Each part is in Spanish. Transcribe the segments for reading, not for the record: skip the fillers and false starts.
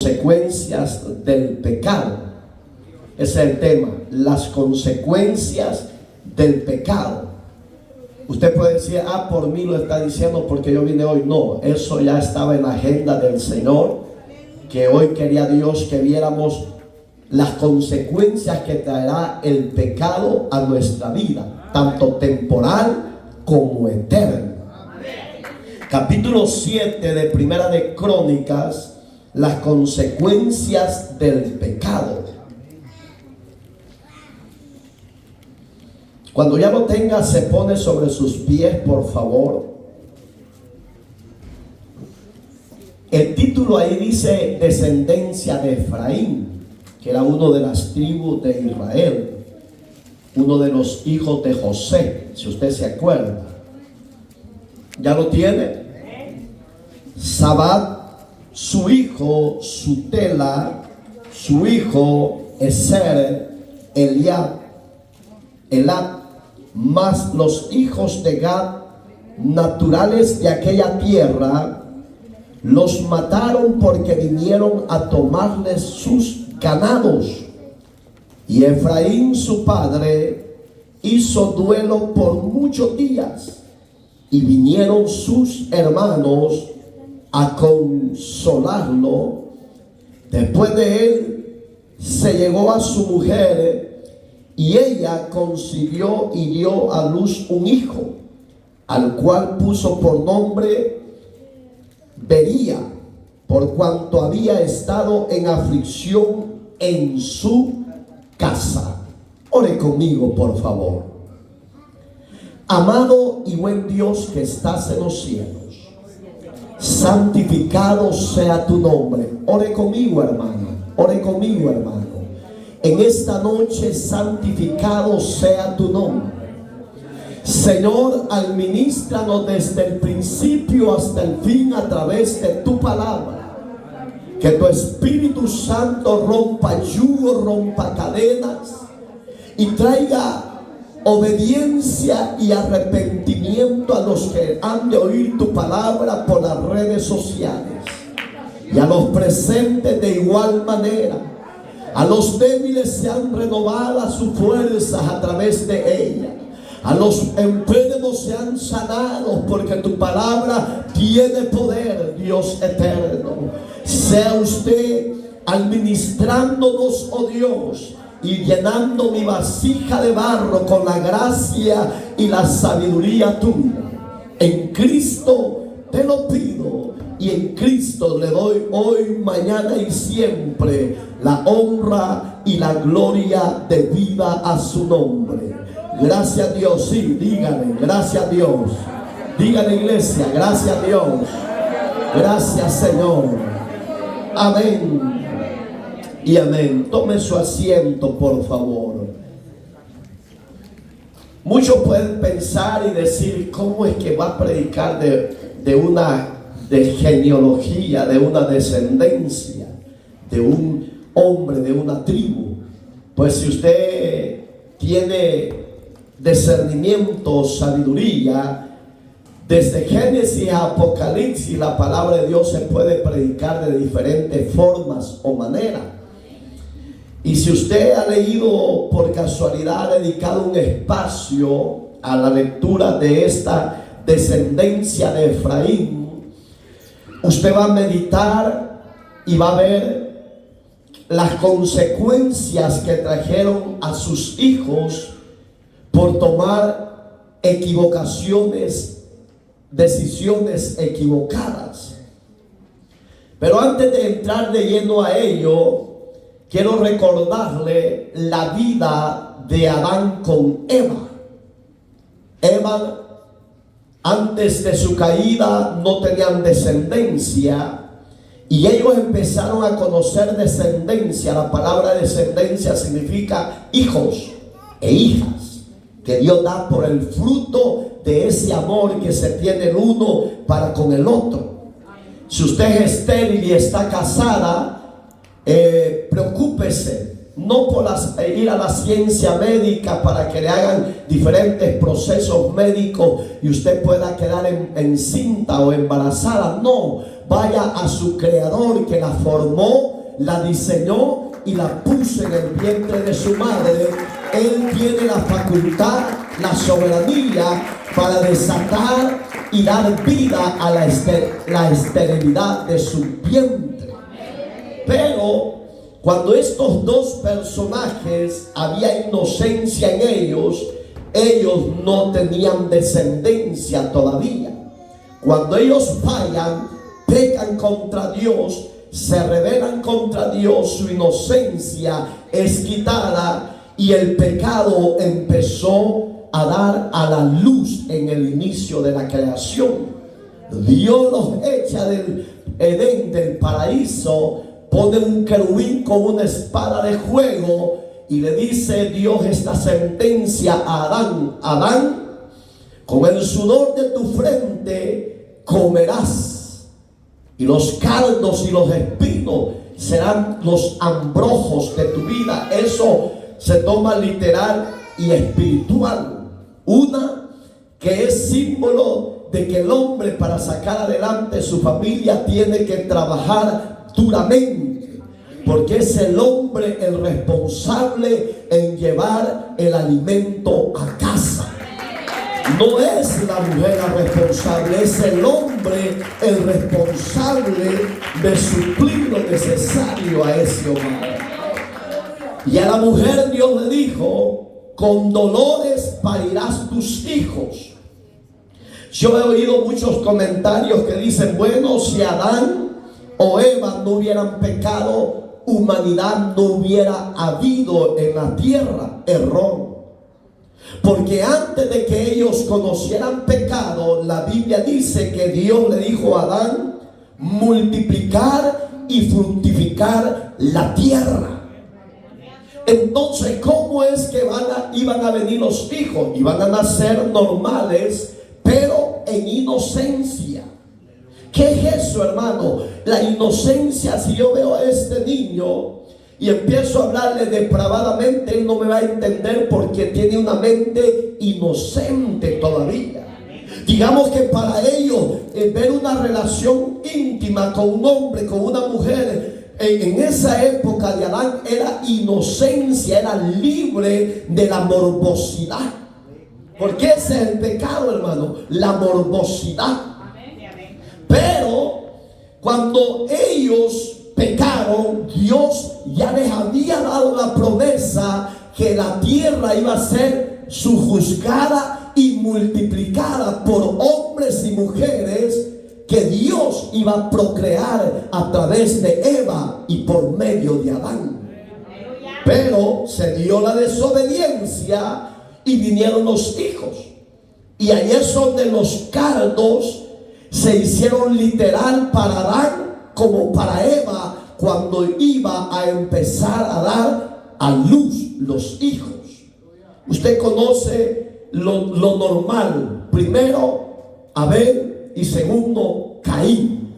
Consecuencias del pecado. Ese es el tema, las consecuencias del pecado. Usted puede decir, por mí lo está diciendo porque yo vine hoy. No, eso ya estaba en la agenda del Señor, que hoy quería Dios que viéramos las consecuencias que traerá el pecado a nuestra vida, tanto temporal como eterno. Capítulo 7 de Primera de Crónicas, las consecuencias del pecado. Cuando ya lo tenga, se pone sobre sus pies, por favor. El título ahí dice descendencia de Efraín, que era uno de las tribus de Israel, uno de los hijos de José, si usted se acuerda. ¿Ya lo tiene? Sabat, su hijo Sutela, su hijo Eser, Eliab, más los hijos de Gad, naturales de aquella tierra, los mataron porque vinieron a tomarles sus ganados. Y Efraín su padre hizo duelo por muchos días, y vinieron sus hermanos a consolarlo. Después de él se llegó a su mujer, y ella concibió y dio a luz un hijo, al cual puso por nombre Bería, por cuanto había estado en aflicción en su casa. Ore conmigo, por favor. Amado y buen Dios que estás en los cielos, santificado sea tu nombre. Ore conmigo, hermano. Ore conmigo, hermano. En esta noche, santificado sea tu nombre. Señor, administranos desde el principio hasta el fin a través de tu palabra. Que tu Espíritu Santo rompa yugo, rompa cadenas y traiga obediencia y arrepentimiento a los que han de oír tu palabra por las redes sociales, y a los presentes de igual manera. A los débiles sean renovadas sus fuerzas a través de ella. A los enfermos sean sanados, porque tu palabra tiene poder, Dios eterno. Sea usted administrándonos, oh Dios, y llenando mi vasija de barro con la gracia y la sabiduría tuya. En Cristo te lo pido, y en Cristo le doy hoy, mañana y siempre la honra y la gloria debida a su nombre. Gracias a Dios. Sí, díganle, gracias a Dios. Díganle, iglesia, gracias a Dios. Gracias, Señor. Amén y amén. Tome su asiento, por favor. Muchos pueden pensar y decir, ¿cómo es que va a predicar de una genealogía, de una descendencia, de un hombre, de una tribu? Pues si usted tiene discernimiento, sabiduría, desde Génesis a Apocalipsis, la palabra de Dios se puede predicar de diferentes formas o maneras. Y si usted ha leído por casualidad, ha dedicado un espacio a la lectura de esta descendencia de Efraín, usted va a meditar y va a ver las consecuencias que trajeron a sus hijos por tomar decisiones equivocadas. Pero antes de entrar de lleno a ello, quiero recordarle la vida de Adán con Eva. Eva, antes de su caída, no tenían descendencia, y ellos empezaron a conocer descendencia. La palabra descendencia significa hijos e hijas, que Dios da por el fruto de ese amor que se tiene el uno para con el otro. Si usted es estéril y está casada, preocúpese, no por ir a la ciencia médica para que le hagan diferentes procesos médicos y usted pueda quedar encinta o embarazada. No, vaya a su creador que la formó, la diseñó y la puso en el vientre de su madre. Él tiene la facultad, la soberanía para desatar y dar vida a la esterilidad de su vientre. Pero cuando estos dos personajes, había inocencia en ellos, ellos no tenían descendencia todavía. Cuando ellos fallan, pecan contra Dios, se rebelan contra Dios, su inocencia es quitada y el pecado empezó a dar a la luz en el inicio de la creación. Dios los echa del Edén, del paraíso, pone un querubín con una espada de fuego y le dice Dios esta sentencia a Adán: Adán, con el sudor de tu frente comerás, y los cardos y los espinos serán los ambrojos de tu vida. Eso se toma literal y espiritual. Una que es símbolo de que el hombre, para sacar adelante su familia, tiene que trabajar duramente, porque es el hombre el responsable en llevar el alimento a casa. No es la mujer la responsable, es el hombre el responsable de suplir lo necesario a ese hogar. Y a la mujer Dios le dijo: con dolores parirás tus hijos. Yo he oído muchos comentarios que dicen: bueno, si Adán o Eva no hubieran pecado, humanidad no hubiera habido en la tierra. Error. Porque antes de que ellos conocieran pecado, la Biblia dice que Dios le dijo a Adán: multiplicar y fructificar la tierra. Entonces, ¿cómo es que iban a venir los hijos? Iban a nacer normales, pero en inocencia. ¿Qué es eso, hermano? La inocencia. Si yo veo a este niño y empiezo a hablarle depravadamente, él no me va a entender porque tiene una mente inocente todavía. Digamos que para ellos ver una relación íntima con un hombre, con una mujer, en esa época de Adán era inocencia, era libre de la morbosidad. Porque ese es el pecado, hermano, la morbosidad. Pero cuando ellos pecaron, Dios ya les había dado la promesa que la tierra iba a ser sojuzgada y multiplicada por hombres y mujeres, que Dios iba a procrear a través de Eva y por medio de Adán. Pero se dio la desobediencia y vinieron los hijos. Y ahí es donde los cardos se hicieron literal para Adán como para Eva, cuando iba a empezar a dar a luz los hijos. Usted conoce lo normal: primero Abel y segundo Caín.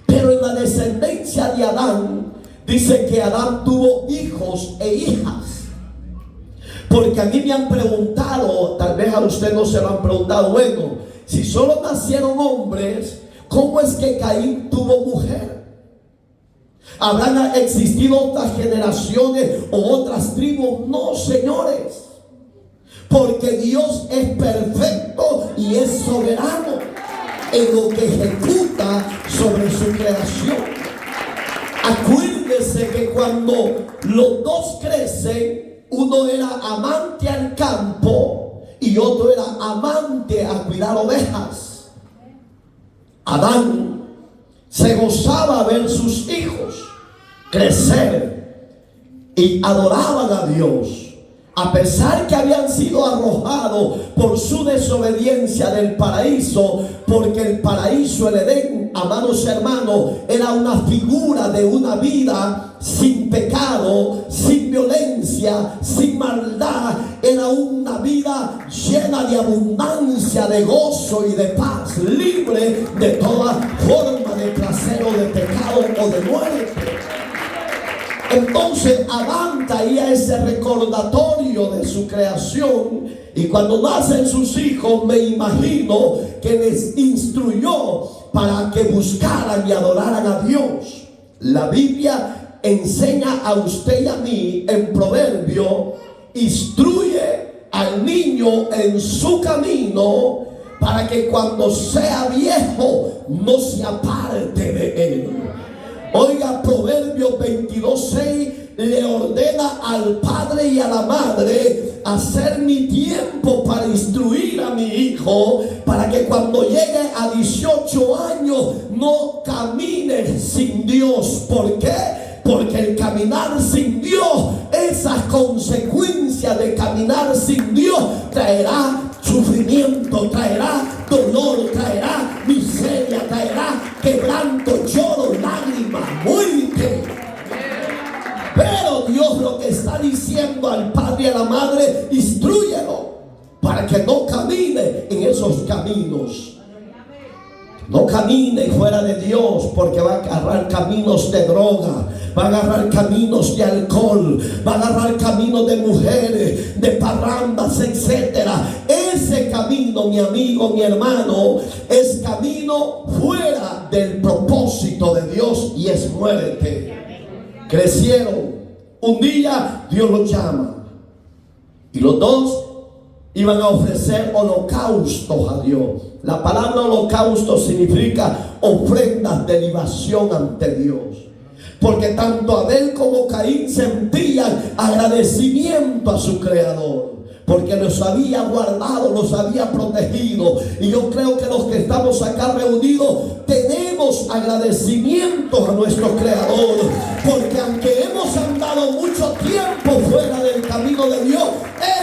Pero en la descendencia de Adán dice que Adán tuvo hijos e hijas. Porque a mí me han preguntado, tal vez a usted no se lo han preguntado: bueno, si solo nacieron hombres, ¿cómo es que Caín tuvo mujer? ¿Habrán existido otras generaciones o otras tribus? No, señores, porque Dios es perfecto y es soberano en lo que ejecuta sobre su creación. Acuérdese que cuando los dos crecen, uno era amante al campo y otro era amante a cuidar ovejas. Adán se gozaba ver sus hijos crecer y adoraban a Dios, a pesar que habían sido arrojados por su desobediencia del paraíso, porque el paraíso, el Edén, amados hermanos, era una figura de una vida sin pecado, sin violencia, sin maldad. Era una vida llena de abundancia, de gozo y de paz, libre de toda forma de placer o de pecado o de muerte. Entonces Adán traía ese recordatorio de su creación, y cuando nacen sus hijos, me imagino que les instruyó para que buscaran y adoraran a Dios. La Biblia enseña a usted y a mí en Proverbio: instruye al niño en su camino, para que cuando sea viejo no se aparte de él. Oiga, Proverbios 22:6 le ordena al padre y a la madre hacer mi tiempo para instruir a mi hijo, para que cuando llegue a 18 años no camine sin Dios. ¿Por qué? Porque el caminar sin Dios, esas consecuencias de caminar sin Dios, traerá sufrimiento, traerá dolor, traerá miseria, traerá quebranto, lloro, lágrimas, muerte. Pero Dios lo que está diciendo al padre y a la madre: instrúyelo para que no camine en esos caminos. No camine fuera de Dios, porque va a agarrar caminos de droga, va a agarrar caminos de alcohol, va a agarrar caminos de mujeres, de parrandas, etcétera. Ese camino, mi amigo, mi hermano, es camino fuera del propósito de Dios y es muerte. Crecieron. Un día Dios los llama y los dos iban a ofrecer holocaustos a Dios. La palabra holocausto significa ofrendas de libación ante Dios. Porque tanto Abel como Caín sentían agradecimiento a su Creador, porque los había guardado, los había protegido. Y yo creo que los que estamos acá reunidos tenemos agradecimiento a nuestro Creador, porque aunque hemos andado mucho tiempo fuera del camino de Dios,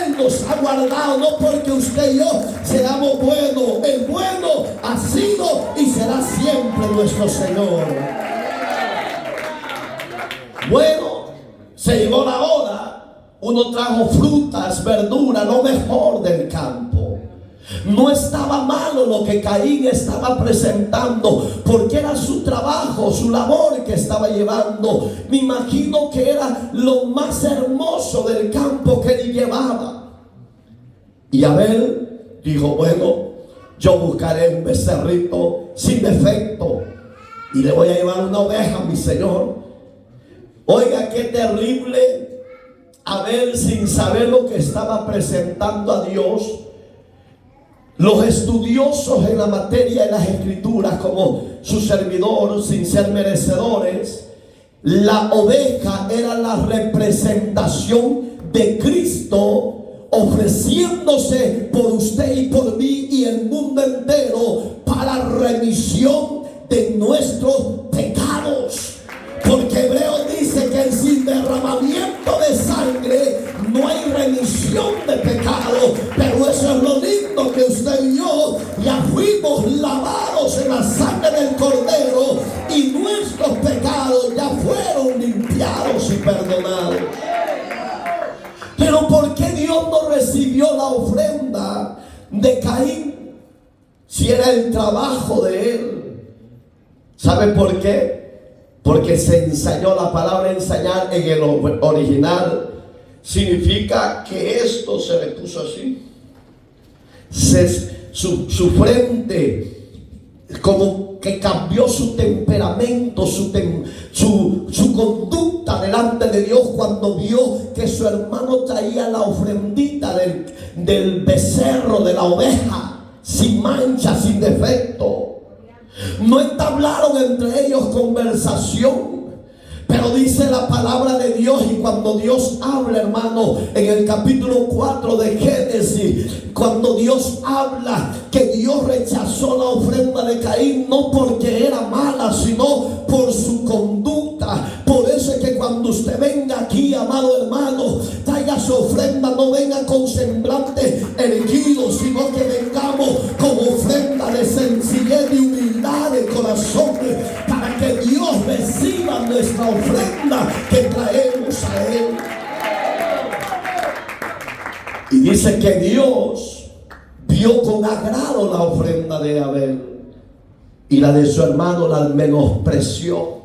Él nos ha guardado. No porque usted y yo seamos buenos, el bueno ha sido y será siempre nuestro Señor. Bueno, se llegó la hora. Uno trajo frutas, verduras, lo mejor del campo. No estaba malo lo que Caín estaba presentando, porque era su trabajo, su labor que estaba llevando. Me imagino que era lo más hermoso del campo que él llevaba. Y Abel dijo: bueno, yo buscaré un becerrito sin defecto y le voy a llevar una oveja a mi Señor. Oiga, qué terrible. Abel, sin saber lo que estaba presentando a Dios. Los estudiosos en la materia de las escrituras, como su servidor, sin ser merecedores, la oveja era la representación de Cristo ofreciéndose por usted y por mí y el mundo entero para remisión de nuestros pecados. Porque Hebreos dice que sin derramamiento de sangre no hay remisión de pecado. Pero eso es lo lindo, que usted y yo ya fuimos lavados en la sangre del Cordero y nuestros pecados ya fueron limpiados y perdonados. Pero ¿por qué Dios no recibió la ofrenda de Caín si era el trabajo de él? ¿Sabe por qué? Porque se ensañó. La palabra ensañar en el original significa que esto se le puso así. Su frente como que cambió su temperamento, su conducta delante de Dios cuando vio que su hermano traía la ofrendita del becerro, de la oveja, sin mancha, sin defecto. No entablaron entre ellos conversación, pero dice la palabra de Dios, y cuando Dios habla, hermano, en el capítulo 4 de Génesis, cuando Dios habla que Dios rechazó la ofrenda de Caín, no porque era mala, sino por su conducta. Por eso es que cuando usted venga aquí, amado hermano, traiga su ofrenda, no venga con semblante erguido, sino que vengamos con ofrenda de sencillez, de humildad de corazón, para que Dios reciba nuestra ofrenda que traemos a Él. Y dice que Dios vio con agrado la ofrenda de Abel y la de su hermano la menospreció.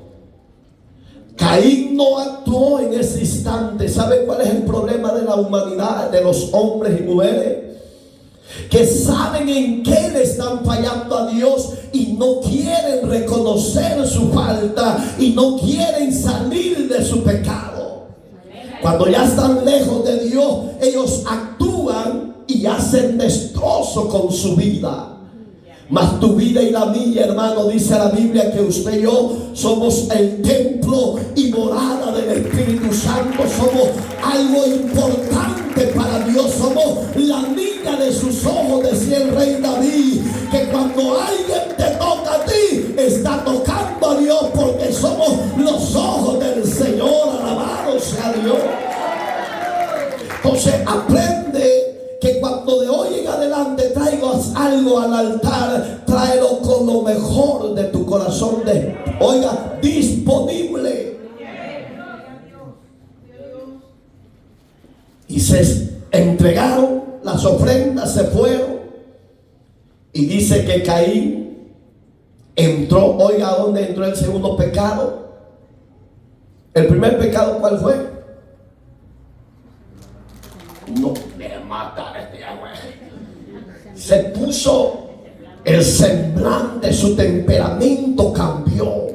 Caín no actuó en ese instante. ¿Sabe cuál es el problema de la humanidad, de los hombres y mujeres? que saben en qué le están fallando a Dios y no quieren reconocer su falta y no quieren salir de su pecado. Cuando ya están lejos de Dios, ellos actúan y hacen destrozo con su vida. Mas tu vida y la mía, hermano, dice la Biblia que usted y yo somos el templo y morada del Espíritu Santo. Somos algo importante para Dios. Somos la niña de sus ojos, decía el rey David, que cuando alguien te toca a ti, está tocando a Dios, porque somos los ojos del Señor. Alabado sea Dios. Entonces aprende que cuando de hoy en adelante traigas algo al altar, tráelo con lo mejor de tu corazón, disponible. Y se entregaron las ofrendas, se fueron. Y dice que Caín entró. Oiga, ¿dónde entró el segundo pecado? El primer pecado, ¿cuál fue? No me mata este agua. Se puso el semblante, su temperamento cambió,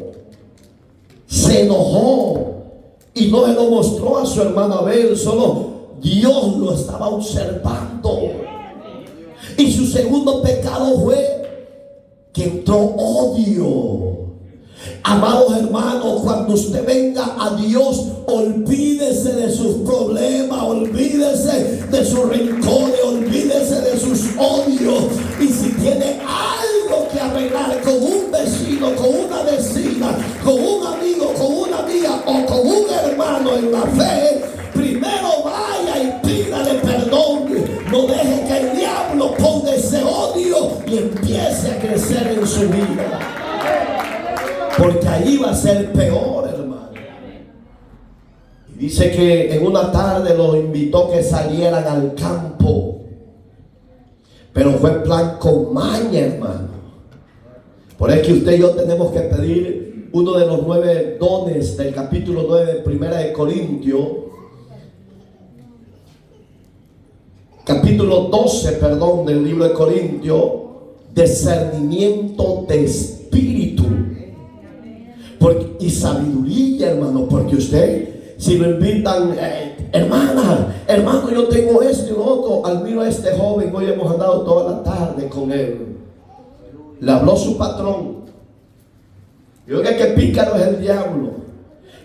se enojó y no se lo mostró a su hermano Abel, solo Dios lo estaba observando. Y su segundo pecado fue que entró odio. Amados hermanos, cuando usted venga a Dios, olvídese de sus problemas, olvídese de sus rincones, olvídese de sus odios. Y si tiene algo que arreglar con un vecino, con una vecina, con un amigo, con una amiga o con un hermano en la fe, primero vaya y pídale perdón. No deje que el diablo ponga ese odio y empiece a crecer en su vida, porque ahí va a ser peor, hermano. Y dice que en una tarde los invitó que salieran al campo, pero fue en plan con maña, hermano. Por eso que usted y yo tenemos que pedir uno de los 9 dones del capítulo 9 de Primera de Corintios, capítulo 12, perdón, del libro de Corintios, discernimiento de espíritu. Y sabiduría, hermano, porque usted, si lo invitan, hermano, yo tengo esto y lo otro. Al miro a este joven, hoy hemos andado toda la tarde con él. Le habló su patrón. Y oiga que pícaro es el diablo.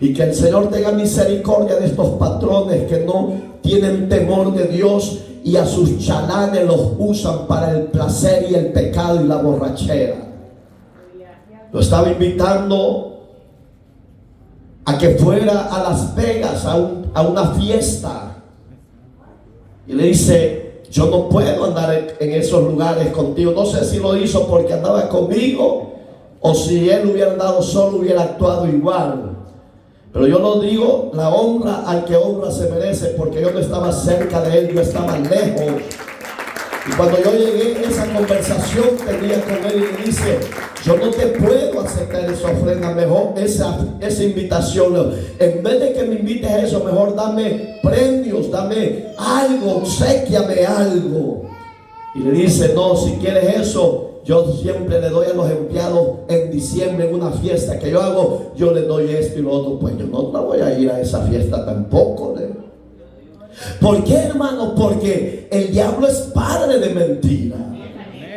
Y que el Señor tenga misericordia de estos patrones que no tienen temor de Dios y a sus chalanes los usan para el placer y el pecado y la borrachera. Lo estaba invitando a que fuera a Las Vegas a una fiesta, y le dice: yo no puedo andar en esos lugares contigo. No sé si lo hizo porque andaba conmigo o si él hubiera andado solo, hubiera actuado igual. Pero yo lo digo, la honra al que honra se merece, porque yo no estaba cerca de él, yo estaba lejos. Y cuando yo llegué, esa conversación tenía con él y le dice: yo no te puedo aceptar esa ofrenda, mejor esa invitación. En vez de que me invites a eso, mejor dame premios, dame algo, obséquiame algo. Y le dice: no, si quieres eso, yo siempre le doy a los empleados en diciembre en una fiesta que yo hago, yo les doy esto y lo otro. Pues yo no voy a ir a esa fiesta tampoco. ¿Por qué, hermano? Porque el diablo es padre de mentira.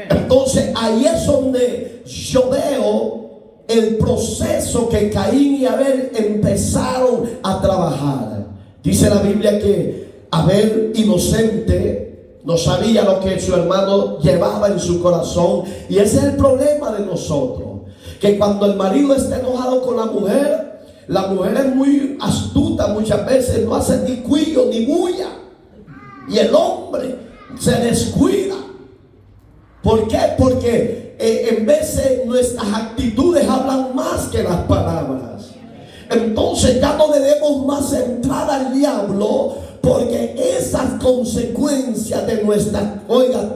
Entonces ahí es donde yo veo el proceso que Caín y Abel empezaron a trabajar. Dice la Biblia que Abel, inocente, no sabía lo que su hermano llevaba en su corazón. Y ese es el problema de nosotros, que cuando el marido está enojado con la mujer es muy astuta muchas veces, no hace ni cuillo ni bulla, y el hombre se descuida. ¿Por qué? Porque en veces nuestras actitudes hablan más que las palabras. Entonces ya no le demos más entrada al diablo, porque esas consecuencias de nuestras,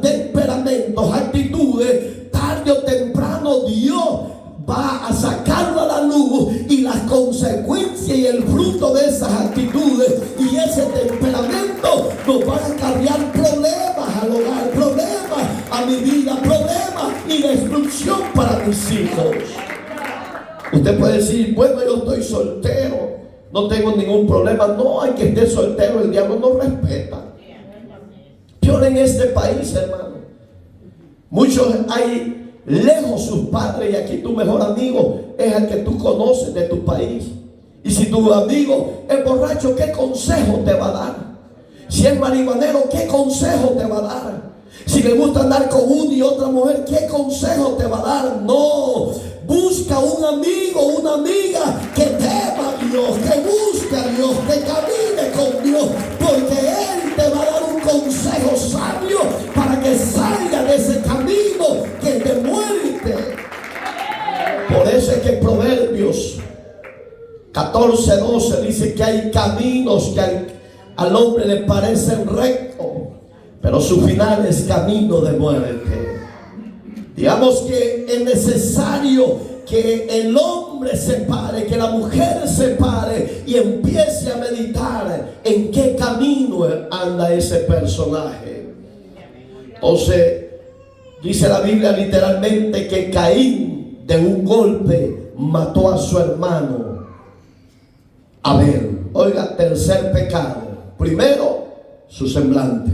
temperamentos, actitudes, tarde o temprano Dios va a sacarlo a la luz, y las consecuencias y el fruto de esas actitudes y ese temperamento nos van a acarrear problemas al hogar, problemas mis hijos. Usted puede decir, bueno, yo estoy soltero, no tengo ningún problema. No, hay que estar soltero, el diablo no respeta. Peor en este país, hermano. Muchos hay lejos sus padres, y aquí tu mejor amigo es el que tú conoces de tu país. Y si tu amigo es borracho, ¿qué consejo te va a dar? Si es marihuanero, ¿qué consejo te va a dar? Si le gusta andar con una y otra mujer, ¿qué consejo te va a dar? No, busca un amigo, una amiga que tema a Dios, que busque a Dios, que camine con Dios, porque Él te va a dar un consejo sabio para que salga de ese camino que te muerte. Por eso es que Proverbios 14:12 dice que hay caminos que al hombre le parecen rectos, pero su final es camino de muerte. Digamos que es necesario que el hombre se pare, que la mujer se pare y empiece a meditar en qué camino anda ese personaje. Entonces, dice la Biblia literalmente que Caín de un golpe mató a su hermano Abel. Oiga, tercer pecado. Primero, su semblante.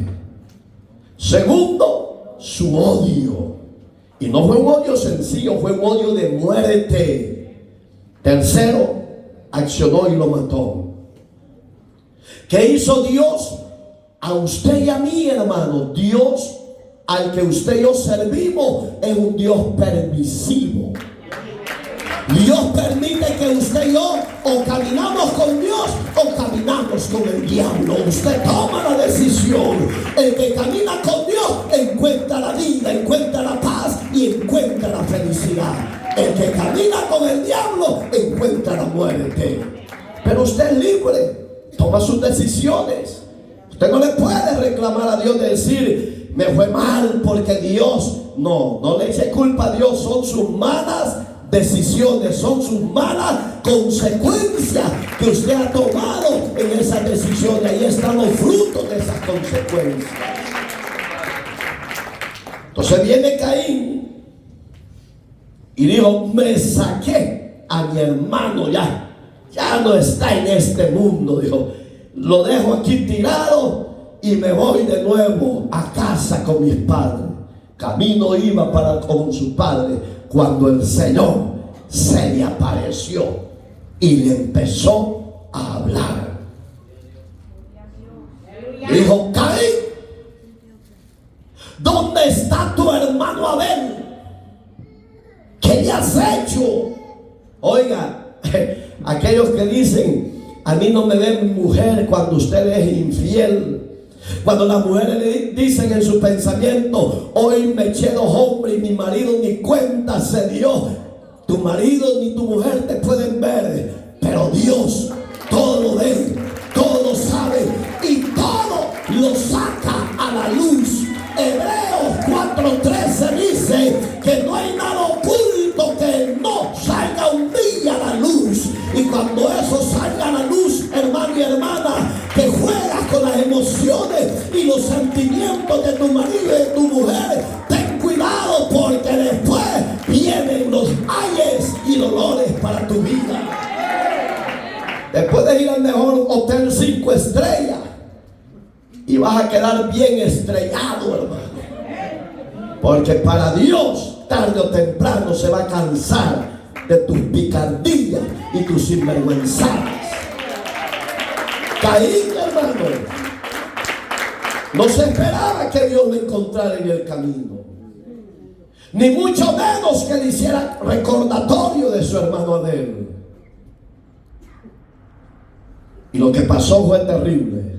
Segundo, su odio. Y no fue un odio sencillo, fue un odio de muerte. Tercero, accionó y lo mató. ¿Qué hizo Dios? A usted y a mí, hermano. Dios al que usted y yo servimos es un Dios permisivo. Dios permite que usted y yo o caminamos con Dios o caminamos con el diablo. Usted toma la decisión. El que camina con Dios encuentra la vida, encuentra la paz y encuentra la felicidad. El que camina con el diablo encuentra la muerte. Pero usted es libre, toma sus decisiones. Usted no le puede reclamar a Dios de decir, me fue mal porque Dios. No le eche culpa a Dios, son sus malas decisiones, son sus malas consecuencias que usted ha tomado en esas decisiones. Ahí están los frutos de esas consecuencias. Entonces viene Caín y dijo, me saqué a mi hermano, ya no está en este mundo. Dijo, lo dejo aquí tirado y me voy de nuevo a casa con mis padres. Camino iba para con su padre cuando el Señor se le apareció y le empezó a hablar. Dijo, Caín, ¿dónde está tu hermano Abel? ¿Qué le has hecho? Oiga, aquellos que dicen, a mí no me ve mi mujer cuando usted es infiel. Cuando las mujeres le dicen en su pensamiento, hoy me eché 2 hombres y mi marido ni cuenta se dio. Tu marido ni tu mujer te pueden ver, pero Dios todo lo ve, todo lo sabe y todo lo saca a la luz. Hebreos 4:13 dice que no hay nada oculto que no salga un día a la luz. Y cuando eso salga a la luz, hermano y hermana, que juegas con las emociones y los sentimientos de tu marido y de tu mujer, ten cuidado porque después vienen los ayes y dolores para tu vida. Después de ir al mejor hotel 5 estrellas y vas a quedar bien estrellado, hermano, porque para Dios tarde o temprano se va a cansar de tus picardías y tus sinvergüenzadas. Caín, hermano, no se esperaba que Dios lo encontrara en el camino, ni mucho menos que le hiciera recordatorio de su hermano Abel. Y lo que pasó fue terrible.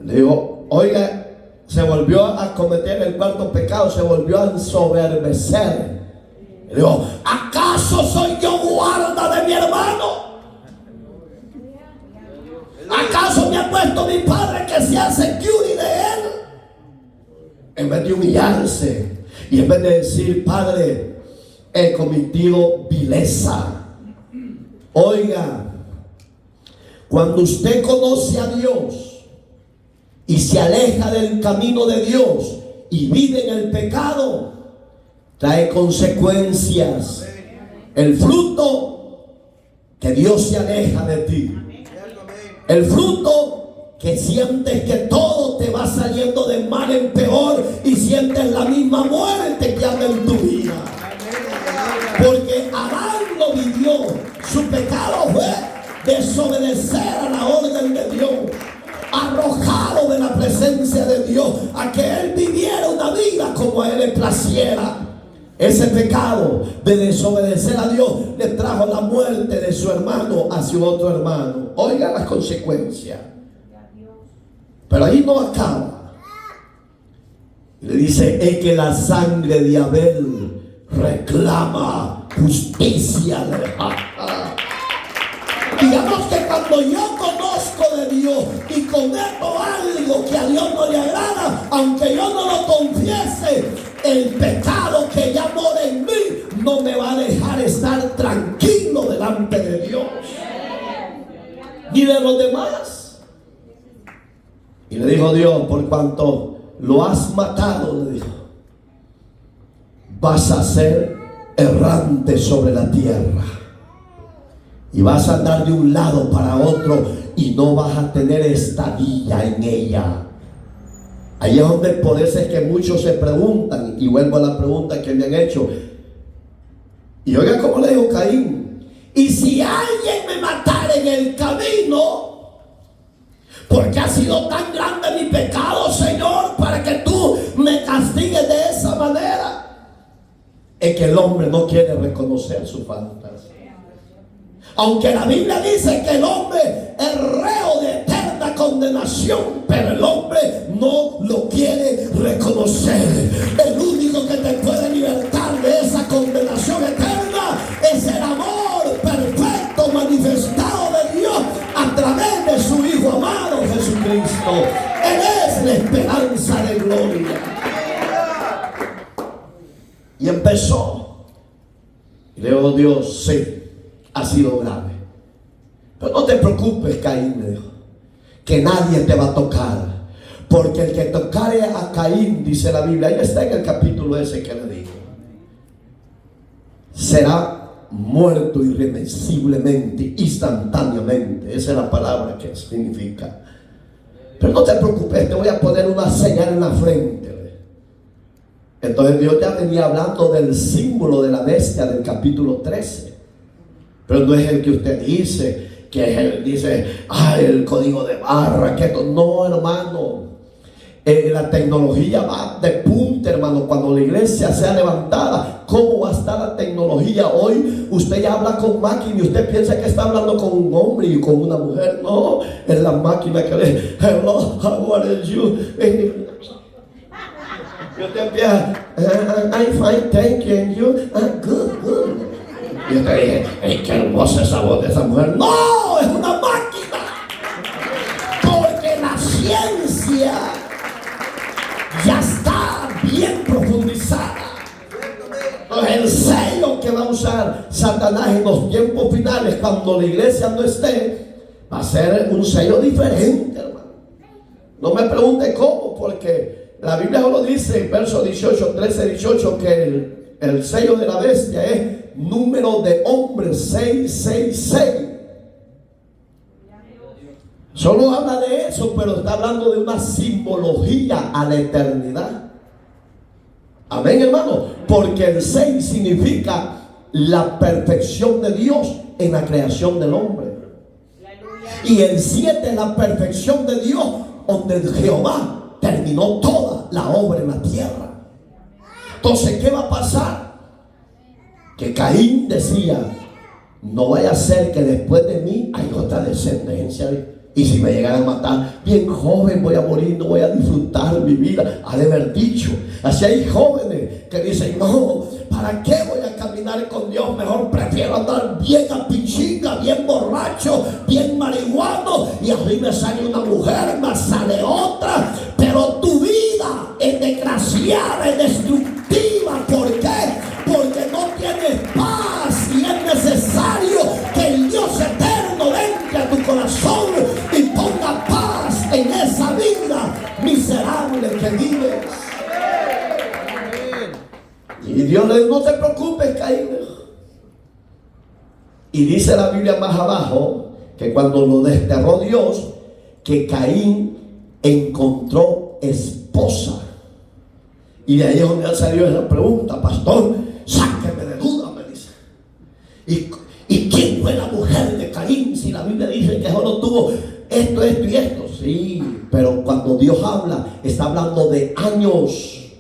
Le digo, oiga, se volvió a cometer el cuarto pecado, se volvió a ensoberbecer. Le digo, ¿acaso soy yo guarda de mi hermano? ¿Acaso me ha puesto mi padre que sea security de él? En vez de humillarse y en vez de decir, Padre, he cometido vileza. Oiga, cuando usted conoce a Dios y se aleja del camino de Dios y vive en el pecado, trae consecuencias. El fruto que Dios se aleja de ti. El fruto que sientes que todo te va saliendo de mal en peor y sientes la misma muerte que anda en tu vida. Porque Adán lo vivió. Su pecado fue desobedecer a la orden de Dios, arrojado de la presencia de Dios, a que él viviera una vida como a él le placiera. Ese pecado de desobedecer a Dios le trajo la muerte de su hermano hacia otro hermano. Oiga las consecuencias. Pero ahí no acaba. Le dice: es que la sangre de Abel reclama justicia. Digamos que cuando yo conozco de Dios y cometo algo que a Dios no le agrada, aunque yo no lo confiese, el pecado que ya mora en mí no me va a dejar estar tranquilo delante de Dios ni de los demás. Y le dijo Dios: por cuanto lo has matado, le dijo, vas a ser errante sobre la tierra y vas a andar de un lado para otro y no vas a tener estadía en ella. Ahí es donde por eso es que muchos se preguntan, y vuelvo a la pregunta que me han hecho. Y oiga cómo le dijo Caín: y si alguien me matara en el camino, porque ha sido tan grande mi pecado, Señor, para que tú me castigues de esa manera. Es que el hombre no quiere reconocer su falta. Aunque la Biblia dice que el hombre es reo de eterna condenación, pero el hombre no lo quiere reconocer. El único que te puede libertar de esa condenación eterna es el amor perfecto manifestado de Dios a través de su Hijo amado Jesucristo. Él es la esperanza de gloria. Y empezó. Y le dijo Dios: sí, ha sido grave, pero no te preocupes, Caín, me dijo, que nadie te va a tocar, porque el que tocare a Caín, dice la Biblia, ahí está en el capítulo ese que le digo, será muerto irremisiblemente, instantáneamente. Esa es la palabra que significa. Pero no te preocupes, te voy a poner una señal en la frente. Entonces Dios ya venía hablando del símbolo de la bestia del capítulo 13. Pero no es el que usted dice, que es el, dice, el código de barra, que esto. No, hermano. La tecnología va de punta, hermano. Cuando la iglesia sea levantada, ¿cómo va a estar la tecnología? Hoy usted ya habla con máquina y usted piensa que está hablando con un hombre y con una mujer. No, es la máquina que le, hello, how are you? Y usted empieza, I'm fine, thank you, and you, good, good. Y usted dice, qué hermosa esa voz de esa mujer. No, es una máquina. Porque la ciencia ya está bien profundizada. Entonces el sello que va a usar Satanás en los tiempos finales, cuando la iglesia no esté, va a ser un sello diferente, hermano. No me pregunte cómo, porque la Biblia solo dice en verso 18, 13, 18, que el sello de la bestia es número de hombres 666. Solo habla de eso, pero está hablando de una simbología a la eternidad. Amén, hermano. Porque el 6 significa la perfección de Dios en la creación del hombre. Y el 7 es la perfección de Dios, donde Jehová terminó toda la obra en la tierra. Entonces, ¿qué va a pasar? Que Caín decía, no vaya a ser que después de mí hay otra descendencia. Y si me llegan a matar, bien joven voy a morir, no voy a disfrutar mi vida. Ha de haber dicho. Así hay jóvenes que dicen, no, ¿para qué voy a caminar con Dios? Mejor prefiero andar bien a pichinga, bien borracho, bien marihuano. Y a mí me sale una mujer, me sale otra. Pero tu vida es desgraciada, es destructiva. ¿Por qué? Porque no tienes paz. Y es necesario que el Dios eterno entre a tu corazón y ponga paz en esa vida miserable que vives. Y Dios le le dijo, no te preocupes, Caín. Y dice la Biblia más abajo que cuando lo desterró Dios, que Caín encontró esposa. Y de ahí es donde salió esa pregunta: pastor, sáqueme de duda, me dice. ¿Y quién fue la mujer de Caín? Si la Biblia dice que solo tuvo esto y esto. Sí, pero cuando Dios habla, está hablando de años.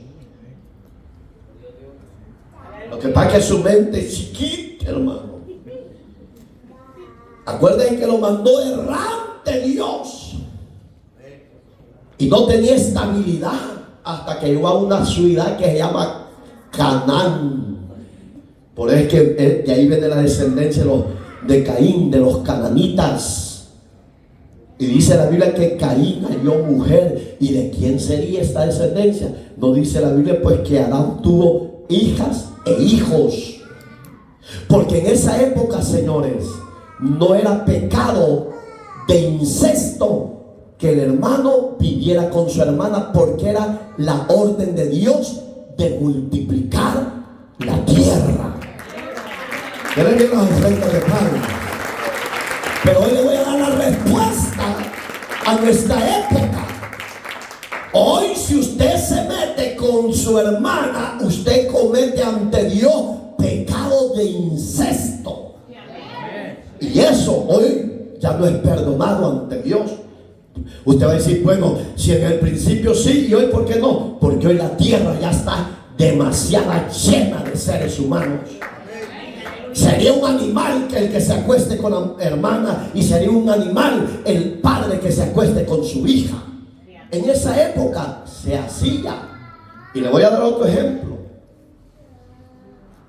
Lo que pasa es que su mente es chiquita, hermano. Acuérdense que lo mandó errante Dios. Y no tenía estabilidad hasta que llegó a una ciudad que se llama Canaán. Por eso es que de ahí viene la descendencia de Caín, de los cananitas. Y dice la Biblia que Caín halló mujer. ¿Y de quién sería esta descendencia? No dice la Biblia pues que Adán tuvo hijas e hijos. Porque en esa época, señores, no era pecado de incesto que el hermano viviera con su hermana, porque era la orden de Dios de multiplicar la tierra. Deben ver las ofrendas de Pablo. Pero hoy le voy a dar la respuesta a nuestra época. Hoy, si usted se mete con su hermana, usted comete ante Dios pecado de incesto. Y eso hoy ya no es perdonado ante Dios. Usted va a decir, bueno, si en el principio sí, y hoy ¿por qué no? Porque hoy la tierra ya está demasiado llena de seres humanos. Sería un animal que el que se acueste con la hermana, y sería un animal el padre que se acueste con su hija. En esa época se hacía. Y le voy a dar otro ejemplo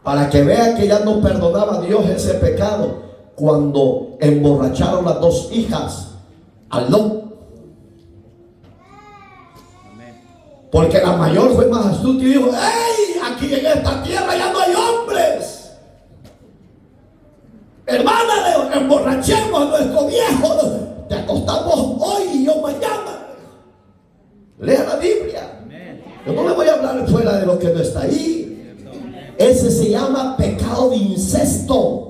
para que vea que ya no perdonaba a Dios ese pecado. Cuando emborracharon las dos hijas a Lot, porque la mayor fue más astuta y dijo, ¡hey! Aquí en esta tierra ya no hay hombres. Hermana, le emborrachemos a nuestro viejo. Te acostamos hoy y yo mañana. Lea la Biblia. Yo no le voy a hablar fuera de lo que no está ahí. Ese se llama pecado de incesto.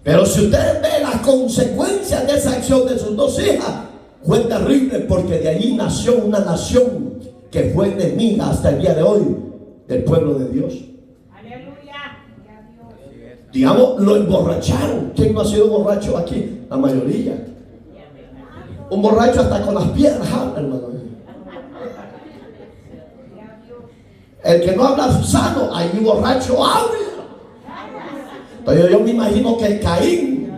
Pero si usted ve las consecuencias de esa acción de sus dos hijas, fue terrible, porque de allí nació una nación que fue enemiga hasta el día de hoy del pueblo de Dios. Aleluya. Digamos, lo emborracharon. ¿Quién no ha sido borracho aquí? La mayoría. Un borracho hasta con las piedras habla, hermano. El que no habla sano, ahí borracho habla. Entonces yo me imagino que Caín,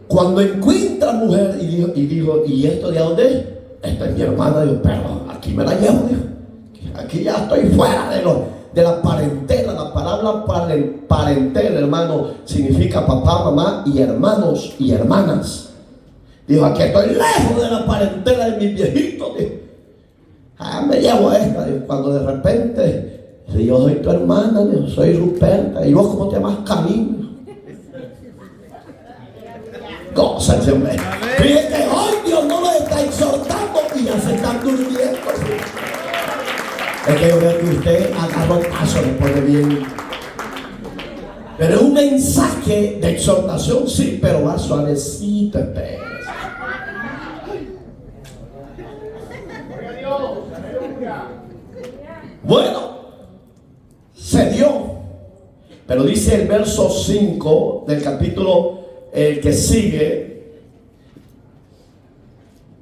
cuando encuentra mujer y dijo, ¿y esto de dónde es? Esta es mi hermana. Dijo, pero aquí me la llevo, dijo. Aquí ya estoy fuera de la parentela. La palabra parentela, hermano, significa papá, mamá y hermanos y hermanas. Dijo, aquí estoy lejos de la parentela de mis viejitos. Dijo, me llevo a esta. Dijo, cuando de repente, yo soy tu hermana, dijo, soy Ruperta. ¿Y vos cómo te llamas? Caín. Gózate, hombre. Fíjate que hoy Dios no los está exhortando y ya se están durmiendo. Es que yo veo que usted agarra el paso después de bien. Pero es un mensaje de exhortación, sí, pero va suavecito, espérese. Bueno, se dio. Pero dice el verso 5 del capítulo que sigue,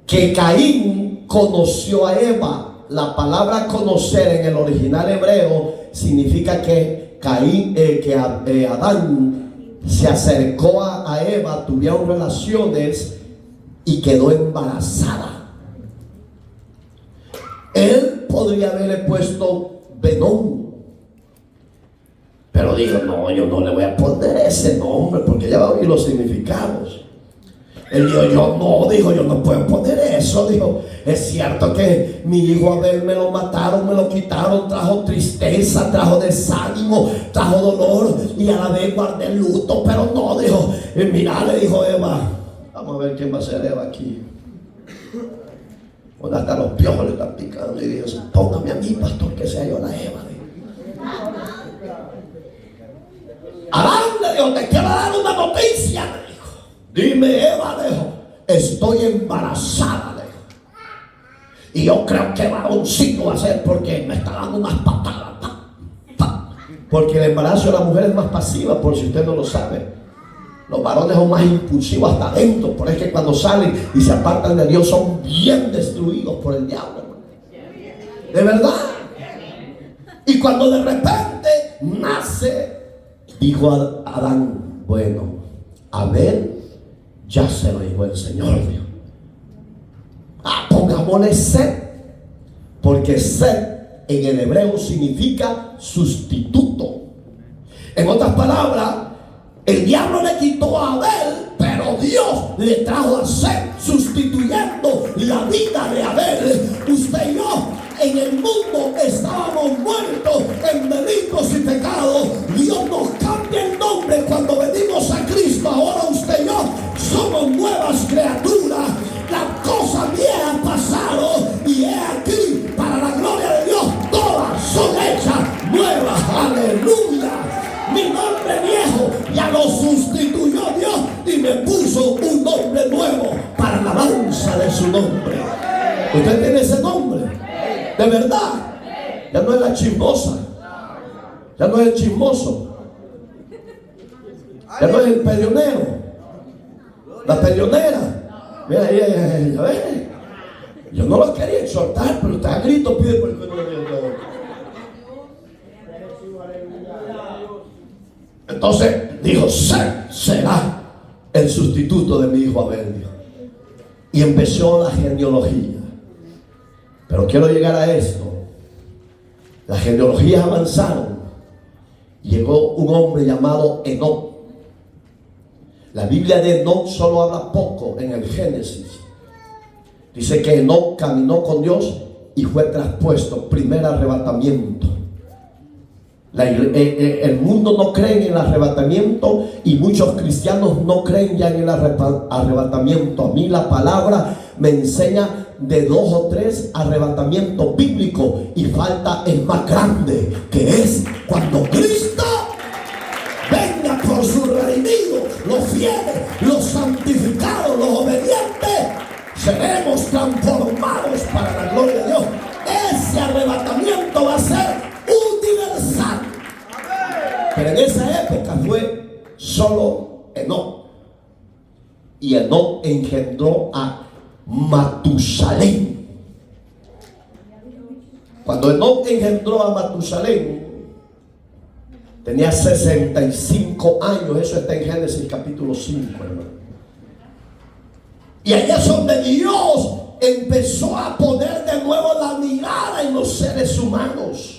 que Caín conoció a Eva. La palabra conocer en el original hebreo significa que Adán se acercó a Eva, tuvieron relaciones y quedó embarazada. Él podría haberle puesto Benón, pero dijo, no, yo no le voy a poner ese nombre porque ya va a oír los significados. Él dijo, yo no puedo poner eso. Dijo, es cierto que mi hijo Abel me lo mataron, me lo quitaron, trajo tristeza, trajo desánimo, trajo dolor y a la vez guardé el luto, pero no, dijo, mira, le dijo Eva, vamos a ver quién va a ser Eva aquí. Cuando hasta los piojos le están picando y dice, póngame a mí, pastor, que sea yo la Eva. Adán le dijo, te quiero dar una noticia, le dijo. Dime, Eva, le dijo, estoy embarazada, le dijo. Y yo creo que varoncito va a ser porque me está dando unas patadas. Porque el embarazo de la mujer es más pasiva, por si usted no lo sabe. Los varones son más impulsivos hasta adentro. Por eso es que cuando salen y se apartan de Dios son bien destruidos por el diablo, hermano. De verdad. Y cuando de repente nace, dijo Adán, bueno, Abel ya se lo dijo el Señor, Dios. Pongámosle Set, porque Set en el hebreo significa sustituto. En otras palabras, el diablo le quitó a Abel, pero Dios le trajo a Set, sustituyendo la vida de Abel. Usted y yo en el mundo estábamos muertos en delitos y pecados. Dios nos cambia el nombre cuando venimos a Cristo. Ahora usted y yo somos nuevas criaturas. Las cosas viejas pasaron y he aquí, para la gloria de Dios, todas son hechas nuevas. Aleluya. Mi nombre viejo ya lo sustituyó Dios y me puso un nombre nuevo para la alabanza de su nombre. ¿Usted tiene ese nombre? De verdad. Ya no es la chismosa. Ya no es el chismoso. Ya no es el peleonero. La peleonera. Mira, ya ve. Yo no lo quería exhortar, pero usted a grito pide por el peleonero. Entonces dijo, será el sustituto de mi hijo Abel. Y empezó la genealogía. Pero quiero llegar a esto. Las genealogías avanzaron. Llegó un hombre llamado Enoc. La Biblia de Enoc solo habla poco en el Génesis. Dice que Enoc caminó con Dios y fue traspuesto. Primer arrebatamiento. El mundo no cree en el arrebatamiento y muchos cristianos no creen ya en el arrebatamiento. A mí la palabra me enseña de 2 o 3 arrebatamientos bíblicos y falta el más grande, que es cuando Cristo venga por su redimido. Los fieles, los santificados, los obedientes seremos transformados para la gloria de Dios. Ese arrebatamiento va a ser universal. Pero en esa época fue solo Enoc. Y Enoc engendró a Matusalén. Cuando Enoc engendró a Matusalén, tenía 65 años. Eso está en Génesis capítulo 5, hermano. Y allá es donde Dios empezó a poner de nuevo la mirada en los seres humanos.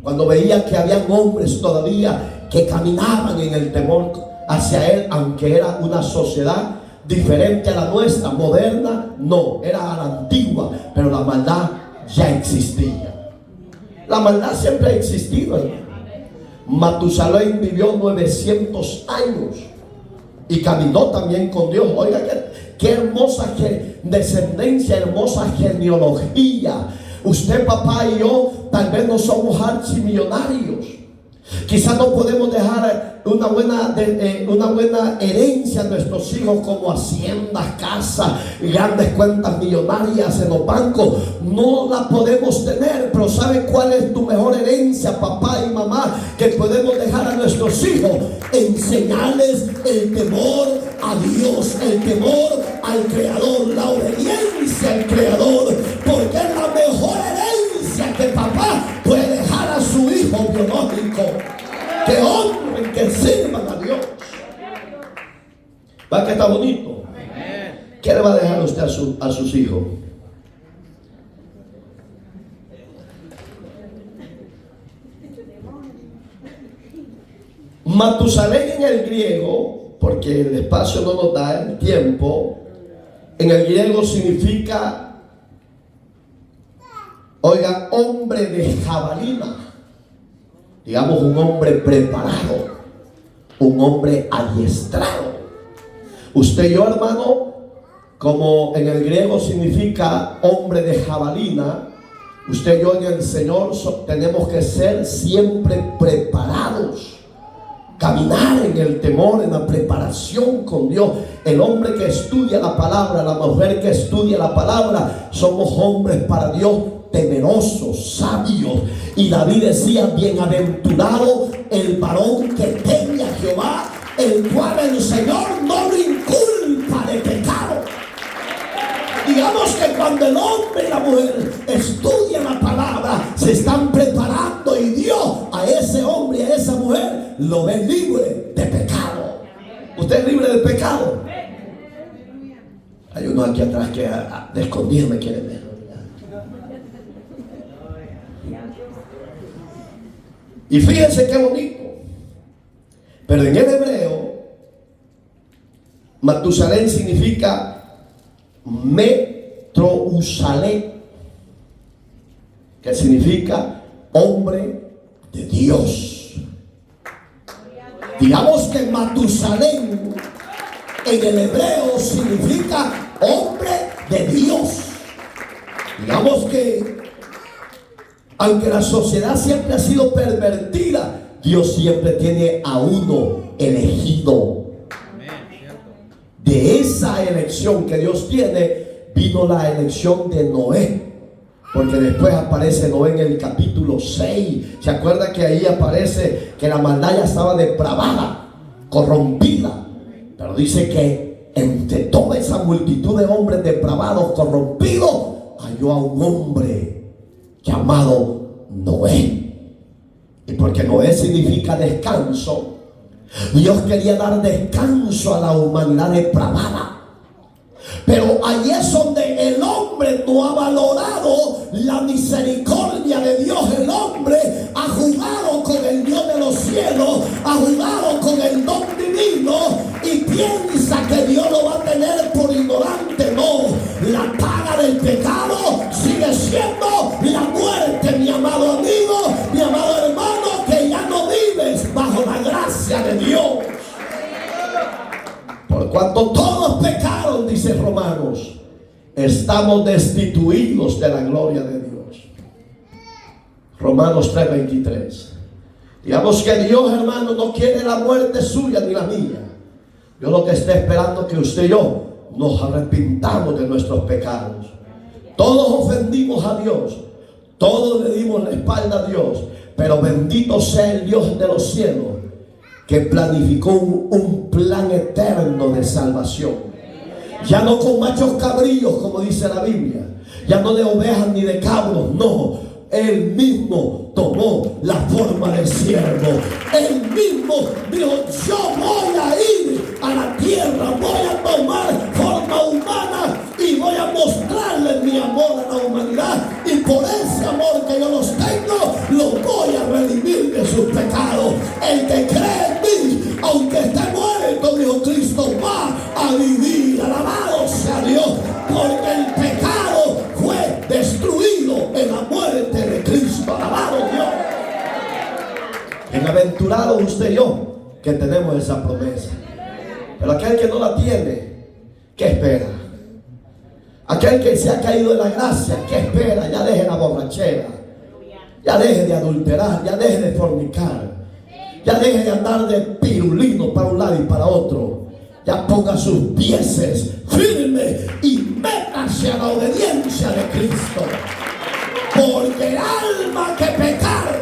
Cuando veía que habían hombres todavía que caminaban en el temor hacia Él, aunque era una sociedad diferente a la nuestra, moderna, no, era a la antigua, pero la maldad ya existía. La maldad siempre ha existido, hermano. Matusalén vivió 900 años y caminó también con Dios. Oiga, qué hermosa descendencia, hermosa genealogía. Usted, papá, y yo tal vez no somos archimillonarios. Quizás no podemos dejar una buena herencia a nuestros hijos, como haciendas, casas, grandes cuentas millonarias en los bancos. No la podemos tener, pero ¿sabe cuál es tu mejor herencia, papá y mamá, que podemos dejar a nuestros hijos? Enseñarles el temor a Dios, el temor al Creador, la obediencia al Creador, porque es la mejor herencia que papá puede dejar a su hijo biológico. Que honren, que sirvan a Dios. ¿Va que está bonito? ¿Qué le va a dejar usted a sus hijos? Matusalén en el griego, porque el espacio no nos da el tiempo, en el griego significa, oiga, hombre de jabalina. Digamos, un hombre preparado, un hombre adiestrado. Usted y yo, hermano, como en el griego significa hombre de jabalina, usted y yo en el Señor tenemos que ser siempre preparados. Caminar en el temor, en la preparación con Dios. El hombre que estudia la palabra, la mujer que estudia la palabra, somos hombres para Dios temerosos, sabios. Y David decía: bienaventurado el varón que teme a Jehová, el cual el Señor no lo inculpa de pecado. Digamos que cuando el hombre y la mujer estudian la palabra, se están preparando, y Dios a ese hombre y a esa mujer lo ve libre de pecado. ¿Usted es libre de pecado? Hay uno aquí atrás que de escondido me quiere ver. Y fíjense qué bonito. Pero en el hebreo, Matusalén significa Metrousalén, que significa hombre de Dios. Digamos que Matusalén en el hebreo significa hombre de Dios. Digamos que aunque la sociedad siempre ha sido pervertida, Dios siempre tiene a uno elegido. De esa elección que Dios tiene, vino la elección de Noé. Porque después aparece Noé en el capítulo 6. ¿Se acuerda que ahí aparece que la maldad ya estaba depravada, corrompida? Pero dice que entre toda esa multitud de hombres depravados, corrompidos, halló a un hombre llamado Noé. Y porque Noé significa descanso, Dios quería dar descanso a la humanidad depravada. Pero ahí es donde el hombre no ha valorado la misericordia de Dios. El hombre ha jugado con el Dios de los cielos, ha jugado con el don divino y piensa que Dios lo va a tener por ignorante. No, la paga del pecado sigue siendo la muerte, mi amado amigo, mi amado hermano, que ya no vives bajo la gracia de Dios. Por cuanto todos pecaron, dice Romanos, estamos destituidos de la gloria de Dios. Romanos 3:23. Digamos que Dios, hermano, no quiere la muerte suya ni la mía. Dios lo que está esperando es que usted y yo nos arrepintamos de nuestros pecados. Todos ofendimos a Dios, todos le dimos la espalda a Dios, pero bendito sea el Dios de los cielos, que planificó un plan eterno de salvación. Ya no con machos cabrillos, como dice la Biblia, ya no de ovejas ni de cabros, no. Él mismo tomó la forma de siervo. Él mismo dijo: yo voy a ir a la tierra, voy a tomar forma humana y voy a mostrarle mi amor a la humanidad. Y por ese amor que yo los tengo, los voy a redimir de sus pecados. El que cree en mí, aunque esté muerto, dijo Cristo, va a vivir. Alabado sea Dios, porque el pecado fue destruido en la muerte de Cristo. Alabado Dios. Bienaventurado usted y yo que tenemos esa promesa. Pero aquel que no la tiene, ¿qué espera? Aquel que se ha caído de la gracia, ¿qué espera? Ya deje la borrachera, ya deje de adulterar, ya deje de fornicar, ya deje de andar de pirulino para un lado y para otro. Ya ponga sus pies firmes y métase a la obediencia de Cristo. Porque el alma que pecar,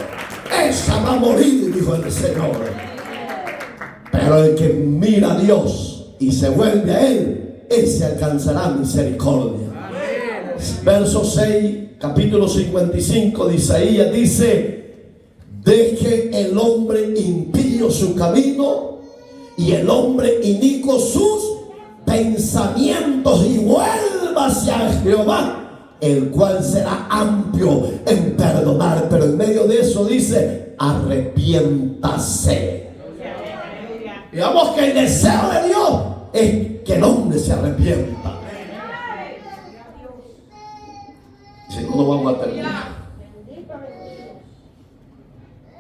esa va a morir, dijo el Señor. Pero el que mira a Dios y se vuelve a Él, ese alcanzará misericordia. Verso 6, capítulo 55 de Isaías dice: deje el hombre impío su camino y el hombre inicuo sus pensamientos, y vuelva hacia Jehová, el cual será amplio en perdonar. Pero en medio de eso dice: arrepiéntase. Digamos que el deseo de Dios es que el hombre se arrepienta. Si no, no vamos a terminar.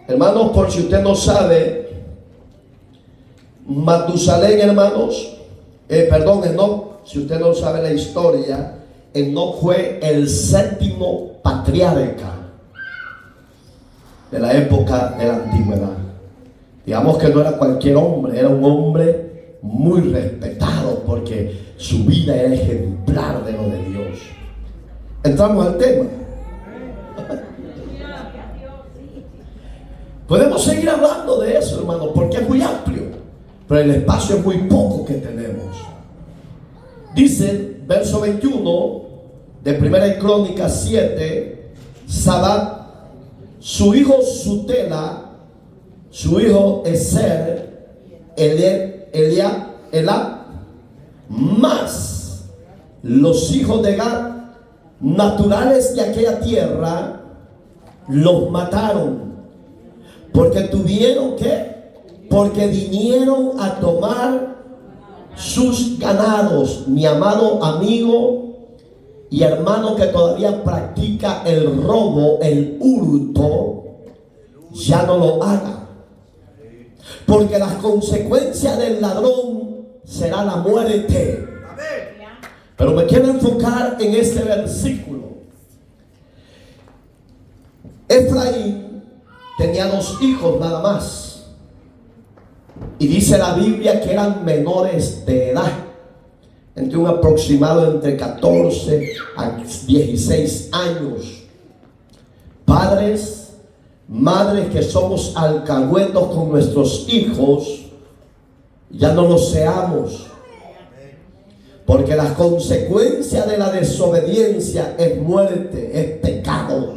Hermanos, por si usted no sabe, Matusalén, hermanos, Enoc si usted no sabe la historia, Enoc fue el séptimo patriarca de la época de la antigüedad. Digamos que no era cualquier hombre, era un hombre muy respetado porque su vida era ejemplar de lo de Dios. Entramos al tema. Podemos seguir hablando de eso, hermano, porque es muy amplio, pero el espacio es muy poco que tenemos. Dice, verso 21 de 1 Crónicas 7, Sadat, su hijo Sutela, su hijo Eser, Elá, más los hijos de Gad, naturales de aquella tierra, los mataron. Porque tuvieron que, porque vinieron a tomar sus ganados. Mi amado amigo y hermano que todavía practica el robo, el hurto, ya no lo haga. Porque las consecuencias del ladrón será la muerte. Pero me quiero enfocar en este versículo. Efraín tenía 2 hijos nada más. Y dice la Biblia que eran menores de edad. Entre un aproximado entre 14 a 16 años. Padres, madres que somos alcahuetos con nuestros hijos, ya no lo seamos. Porque las consecuencias de la desobediencia es muerte, es pecado.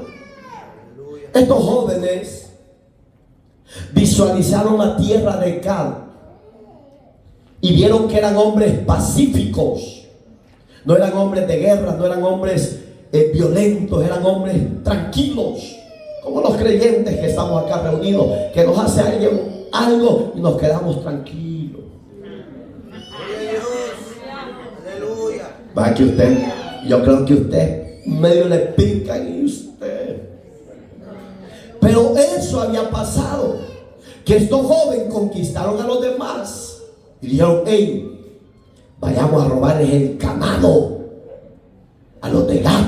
Estos jóvenes visualizaron la tierra de Gad y vieron que eran hombres pacíficos. No eran hombres de guerra, no eran hombres violentos, eran hombres tranquilos, como los creyentes que estamos acá reunidos, que nos hace alguien algo y nos quedamos tranquilos. Va que usted, yo creo que usted medio le pica y usted. Pero eso había pasado, que estos jóvenes conquistaron a los demás y dijeron, hey, vayamos a robarles el ganado a los de Gad.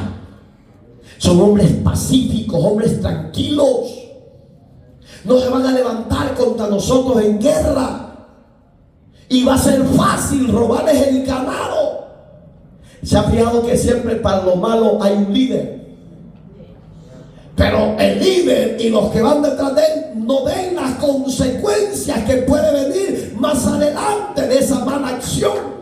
Son hombres pacíficos, hombres tranquilos. No se van a levantar contra nosotros en guerra. Y va a ser fácil robarles el ganado. ¿Se ha fijado que siempre para lo malo hay un líder? Pero el líder y los que van detrás de él no ven las consecuencias que puede venir más adelante de esa mala acción.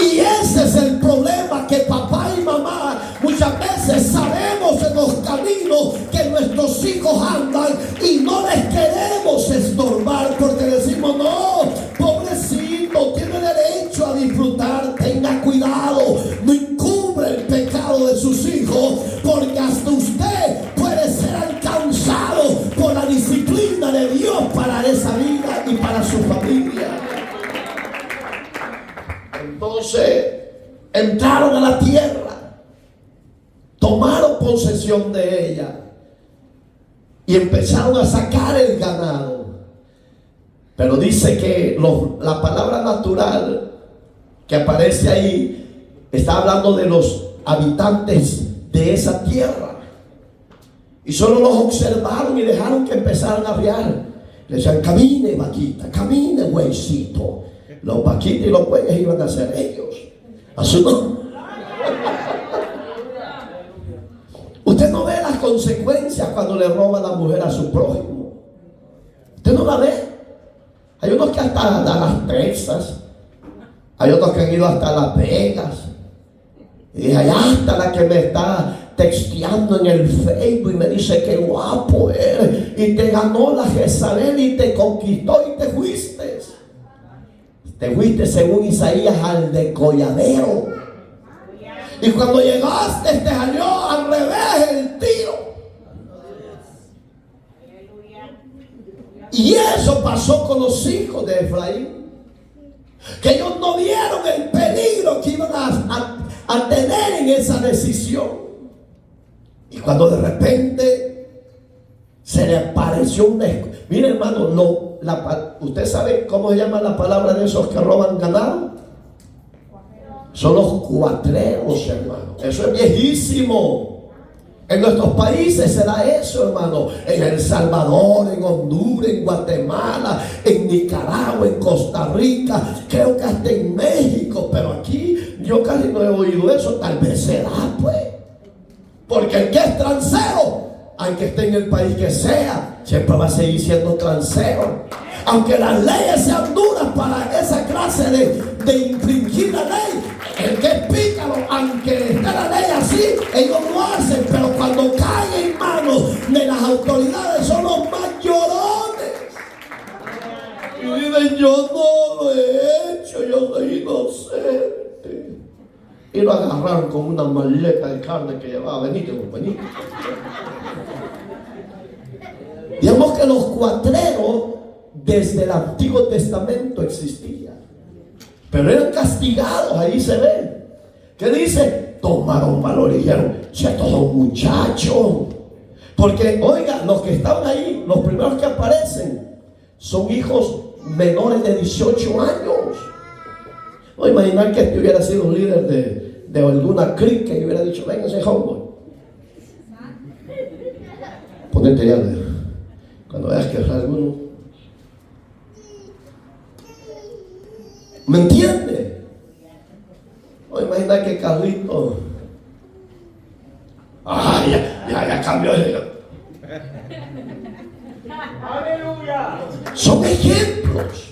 Y ese es el problema, que papá y mamá muchas veces sabemos en los caminos que nuestros hijos andan y no les queremos estorbar porque decimos, no, pobrecito, tiene derecho a disfrutar, tenga cuidado, no encubre el pecado de sus hijos, porque hasta usted puede ser alcanzado por la disciplina de Dios para esa vida y para su familia. Entonces entraron a la tierra, tomaron posesión de ella y empezaron a sacar el ganado. Pero dice que la palabra natural que aparece ahí está hablando de los habitantes de esa tierra. Y solo los observaron y dejaron que empezaran a arriar. Le decían, camine vaquita, camine bueycito. Los vaquitas y los bueyes iban a ser ellos. Así no. Usted no ve las consecuencias cuando le roba la mujer a su prójimo. Usted no la ve. Hay unos que hasta dan las Texas. Hay otros que han ido hasta Las Vegas. Y hay hasta la que me está texteando en el Facebook y me dice que guapo eres. Y te ganó la Jezabel y te conquistó y te fuiste. Te fuiste según Isaías al decolladero. Y cuando llegaste te salió al revés el tiro. Y eso pasó con los hijos de Efraín. Que ellos no vieron el peligro que iban a tener en esa decisión. Y cuando de repente se le apareció un... Mire hermano, usted sabe cómo se llama la palabra de esos que roban ganado. Son los cuatreros, hermano. Eso es viejísimo. En nuestros países se da eso, hermano. En El Salvador, en Honduras, en Guatemala, en Nicaragua, en Costa Rica, creo que hasta en México. Pero aquí yo casi no he oído eso. Tal vez será, pues. Porque el que es transero, aunque esté en el país que sea, siempre va a seguir siendo transero. Aunque las leyes sean duras para esa clase de infringir la ley, el que es pícaro, aunque esté la ley así, ellos lo hacen. Pero cuando caen en manos de las autoridades, son los más llorones. Y dicen: yo no lo he hecho, yo soy inocente. Y lo agarraron con una maleta de carne que llevaba. Venite. Digamos que los cuatreros desde el Antiguo Testamento existían, pero eran castigados. Ahí se ve. ¿Qué dice? Tomaron valor y dijeron: che, todo un muchacho. Porque, oiga, los que estaban ahí, los primeros que aparecen, son hijos menores de 18 años. No imaginar que este hubiera sido un líder de alguna cric que hubiera dicho: véngase, homeboy, ponete ya, cuando veas que es alguno. ¿Me entiende? No imaginar que Carlito, ya cambió. Aleluya. Son ejemplos.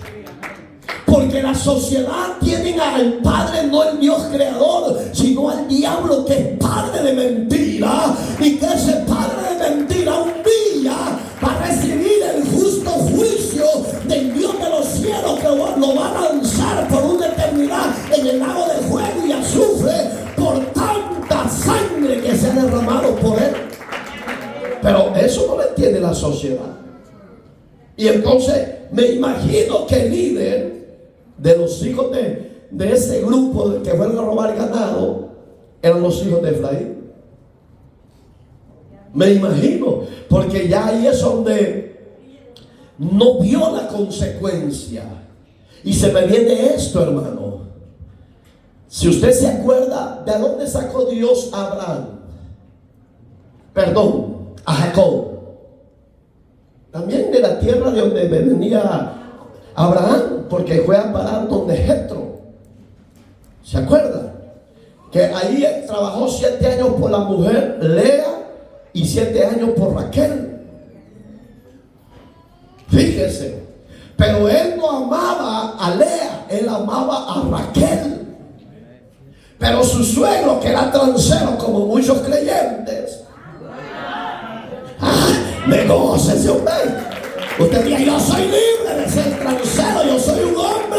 Porque la sociedad tiene al Padre, no el Dios creador, sino al diablo, que es padre de mentira. Y que ese padre de mentira un día va a recibir el justo juicio del Dios de los cielos, que lo va a lanzar por una eternidad en el lago de fuego y azufre por tanta sangre que se ha derramado por él. Pero eso no lo entiende la sociedad. Y entonces me imagino que el líder de los hijos de ese grupo que fueron a robar ganado eran los hijos de Efraín. Me imagino, porque ya ahí es donde no vio la consecuencia. Y se me viene esto, hermano. Si usted se acuerda, ¿de dónde sacó Dios a Abraham? Perdón, a Jacob. También de la tierra de donde venía Abraham, porque fue a parar donde Jetro. ¿Se acuerda? Que ahí trabajó 7 años por la mujer Lea y 7 años por Raquel. Fíjese. Pero él no amaba a Lea, él amaba a Raquel. Pero su suegro, que era transero como muchos creyentes, negóciese usted. Usted dice: yo soy libre de ser transero, yo soy un hombre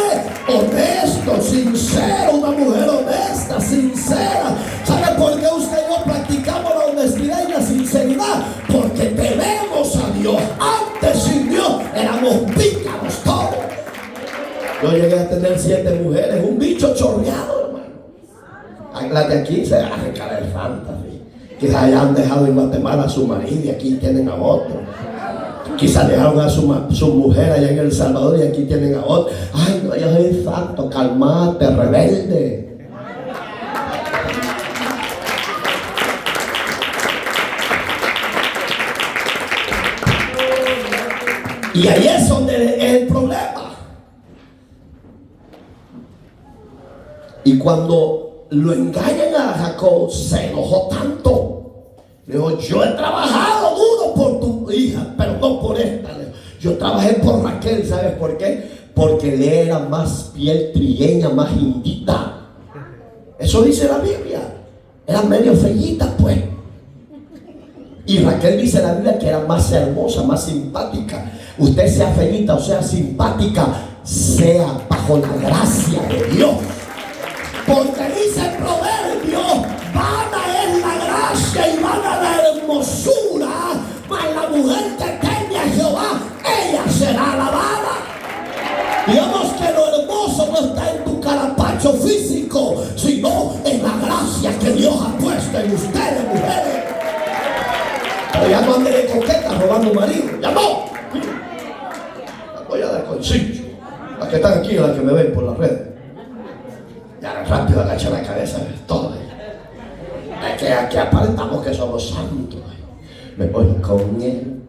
honesto, sincero, una mujer honesta, sincera. ¿Sabe por qué usted y yo practicamos la honestidad y la sinceridad? Porque tenemos a Dios. Antes sin Dios éramos pícaros todos. Yo llegué a tener 7 mujeres, un bicho chorreado, hermano. Las de aquí se arrancan el fantasy. Quizás hayan dejado en Guatemala a su marido y aquí tienen a otro. Quizás dejaron a su mujer allá en El Salvador y aquí tienen a otro. Ay, no, yo soy santo, calmate, rebelde. Y ahí es donde es el problema. Y cuando lo engañan a Jacob, se enojó tanto. Le dijo: yo he trabajado duro por tu hija, pero no por esta. Yo trabajé por Raquel. ¿Sabes por qué? Porque le era más piel trigueña, más indita. Eso dice la Biblia. Era medio feíta, pues. Y Raquel dice la Biblia que era más hermosa, más simpática. Usted sea feíta o sea simpática, sea bajo la gracia de Dios. Porque dice el proverbio: vana es la gracia y vana la hermosura, mas la mujer que teme a Jehová, ella será alabada. Digamos que lo hermoso no está en tu carapacho físico, sino en la gracia que Dios ha puesto en ustedes, mujeres. Pero ya no ande de coqueta robando marido. Ya no. Voy a dar concillo. Las que están aquí, las que me ven por las redes. Ya Rápido agacha la cabeza, todo. Es que aquí aparentamos que somos santos. Me voy con él.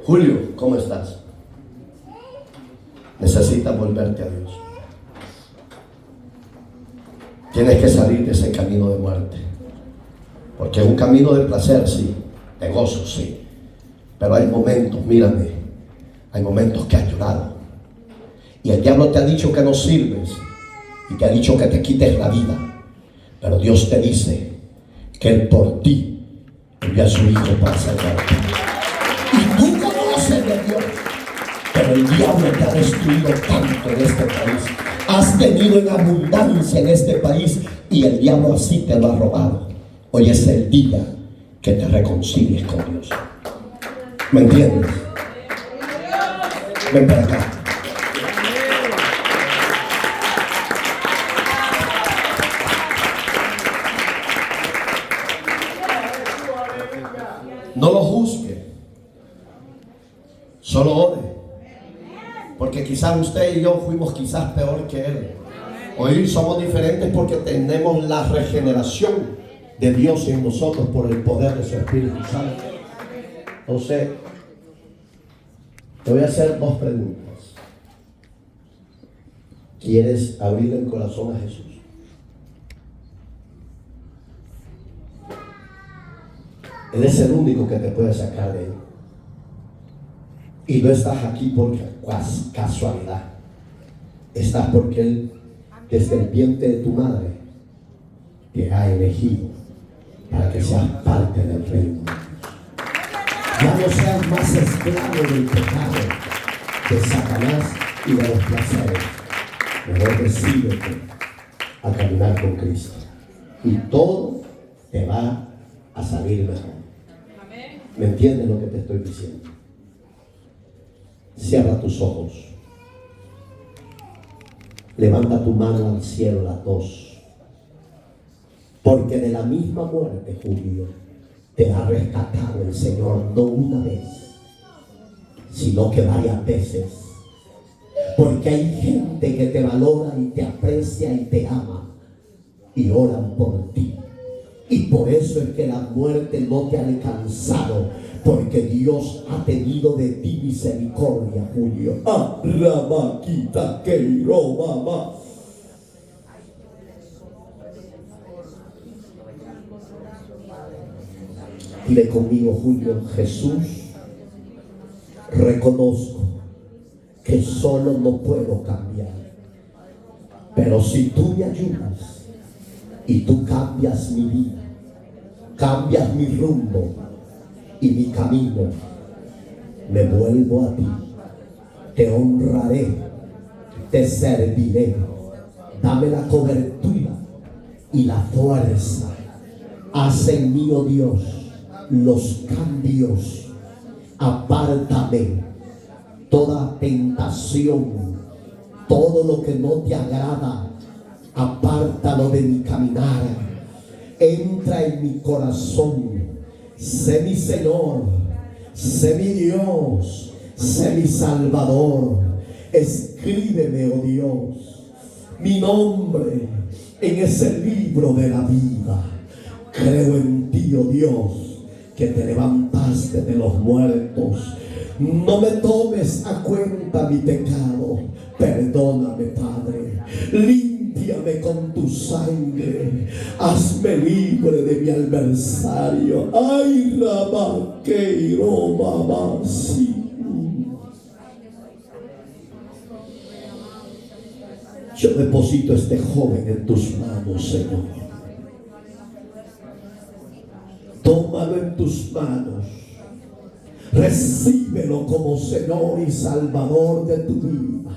Julio, ¿cómo estás? Necesitas volverte a Dios. Tienes que salir de ese camino de muerte. Porque es un camino de placer, sí. De gozo, sí. Pero hay momentos, mírame, hay momentos que has llorado. Y el diablo te ha dicho que no sirves. Y te ha dicho que te quites la vida. Pero Dios te dice que Él por ti envió a su Hijo para salvarte. Y tú conoces de Dios. Pero el diablo te ha destruido tanto en este país. Has tenido en abundancia en este país. Y el diablo así te lo ha robado. Hoy es el día que te reconcilies con Dios. ¿Me entiendes? Ven para acá. No lo juzgue. Solo ore. Porque quizás usted y yo fuimos quizás peor que él. Hoy somos diferentes porque tenemos la regeneración de Dios en nosotros por el poder de su Espíritu Santo. Entonces, te voy a hacer dos preguntas. ¿Quieres abrir el corazón a Jesús? Él es el único que te puede sacar de él. Y no estás aquí por casualidad. Estás porque Él, desde el vientre de tu madre, te ha elegido para que seas parte del reino. Ya no seas más esclavo del pecado, de Satanás y de los placeres. Mejor decídete a caminar con Cristo. Y todo te va a salir mejor. ¿Me entiendes lo que te estoy diciendo? Cierra tus ojos. Levanta tu mano al cielo, las dos. Porque de la misma muerte, Julio, te ha rescatado el Señor no una vez, sino que varias veces. Porque hay gente que te valora y te aprecia y te ama y oran por ti. Y por eso es que la muerte no te ha alcanzado, porque Dios ha tenido de ti misericordia, Julio. Ah, Rabaquita, Keiro, mamá. Dile conmigo, Julio: Jesús, reconozco que solo no puedo cambiar, pero si tú me ayudas y tú cambias mi vida, cambias mi rumbo y mi camino, me vuelvo a ti, te honraré, te serviré. Dame la cobertura y la fuerza. Haz en mí, oh Dios, los cambios. Apártame toda tentación, todo lo que no te agrada, apártalo de mi caminar. Entra en mi corazón. Sé mi Señor, sé mi Dios, sé mi Salvador. Escríbeme, oh Dios, mi nombre en ese libro de la vida. Creo en ti, oh Dios, que te levantaste de los muertos. No me tomes a cuenta mi pecado. Perdóname, Padre. Límpiame con tu sangre. Hazme libre de mi adversario. Ay, Rabaqueiro, mamá, sí. Yo deposito a este joven en tus manos, Señor. Tómalo en tus manos. Recíbelo como Señor y Salvador de tu vida.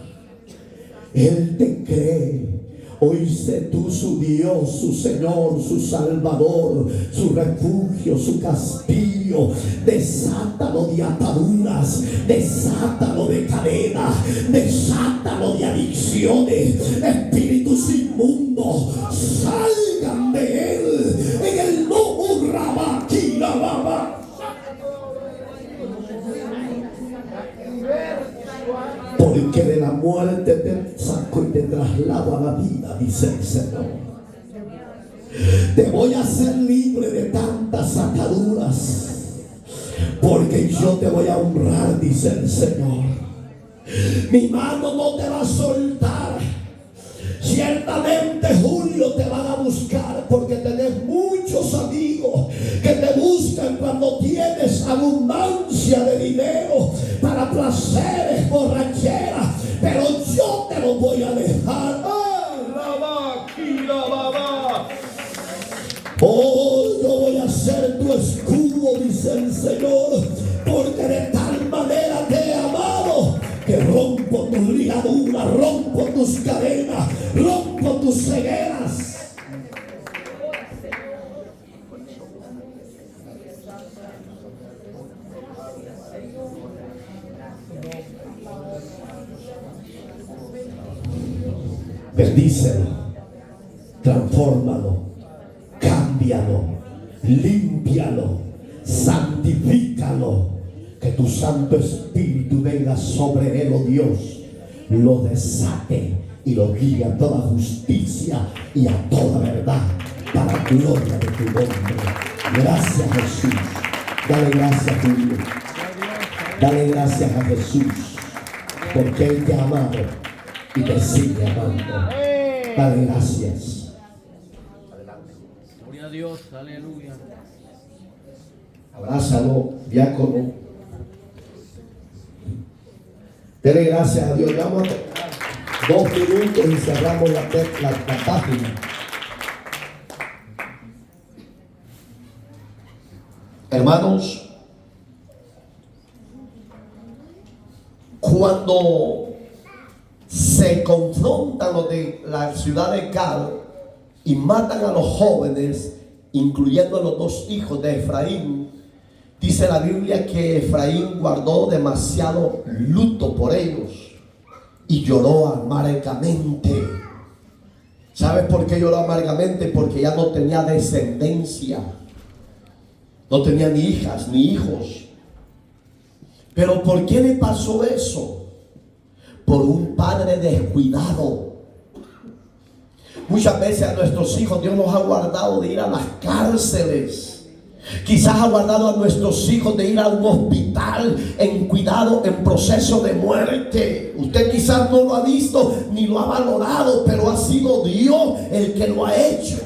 Él te cree. Hoy sé tú su Dios, su Señor, su Salvador, su refugio, su castillo. Desátalo de ataduras, desátalo de cadenas, desátalo de adicciones. Espíritus inmundos, salgan de él en el nombre Rabaquira, Baba. porque de la muerte te saco y te traslado a la vida, dice el Señor. Te voy a hacer libre de tantas ataduras, porque yo te voy a honrar, dice el Señor. Mi mano no te va a soltar. Ciertamente Julio te van a buscar, porque tenés muchos amigos que te buscan cuando tienes abundancia de dinero para placeres, borracheras, pero yo te lo voy a dejar. Oh, yo voy a ser tu escudo, dice el Señor, porque de tal manera te he amado que rompo tus ligaduras, rompo tus cadenas, rompo tus cegueras. Bendícelo, transfórmalo, cámbialo, límpialo, santifícalo. Que tu Santo Espíritu venga sobre él, oh Dios, lo desate y lo guíe a toda justicia y a toda verdad, para gloria de tu nombre. Gracias, Jesús. Dale gracias, Julio. Dale gracias a Jesús, porque Él te ha amado y te sigue amando. Dale gracias. Gloria a Dios, aleluya. Abrázalo, diácono. Dele gracias a Dios. Vamos a 2 minutos y cerramos la página. Hermanos, cuando se confrontan los de la ciudad de Gal y matan a los jóvenes, incluyendo a los 2 hijos de Efraín, dice la Biblia que Efraín guardó demasiado luto por ellos y lloró amargamente. ¿Sabes por qué lloró amargamente? Porque ya no tenía descendencia. No tenía ni hijas ni hijos. ¿Pero por qué le pasó eso? Por un padre descuidado. Muchas veces a nuestros hijos Dios los ha guardado de ir a las cárceles. Quizás ha guardado a nuestros hijos de ir a un hospital en cuidado, en proceso de muerte. Usted quizás no lo ha visto ni lo ha valorado, pero ha sido Dios el que lo ha hecho.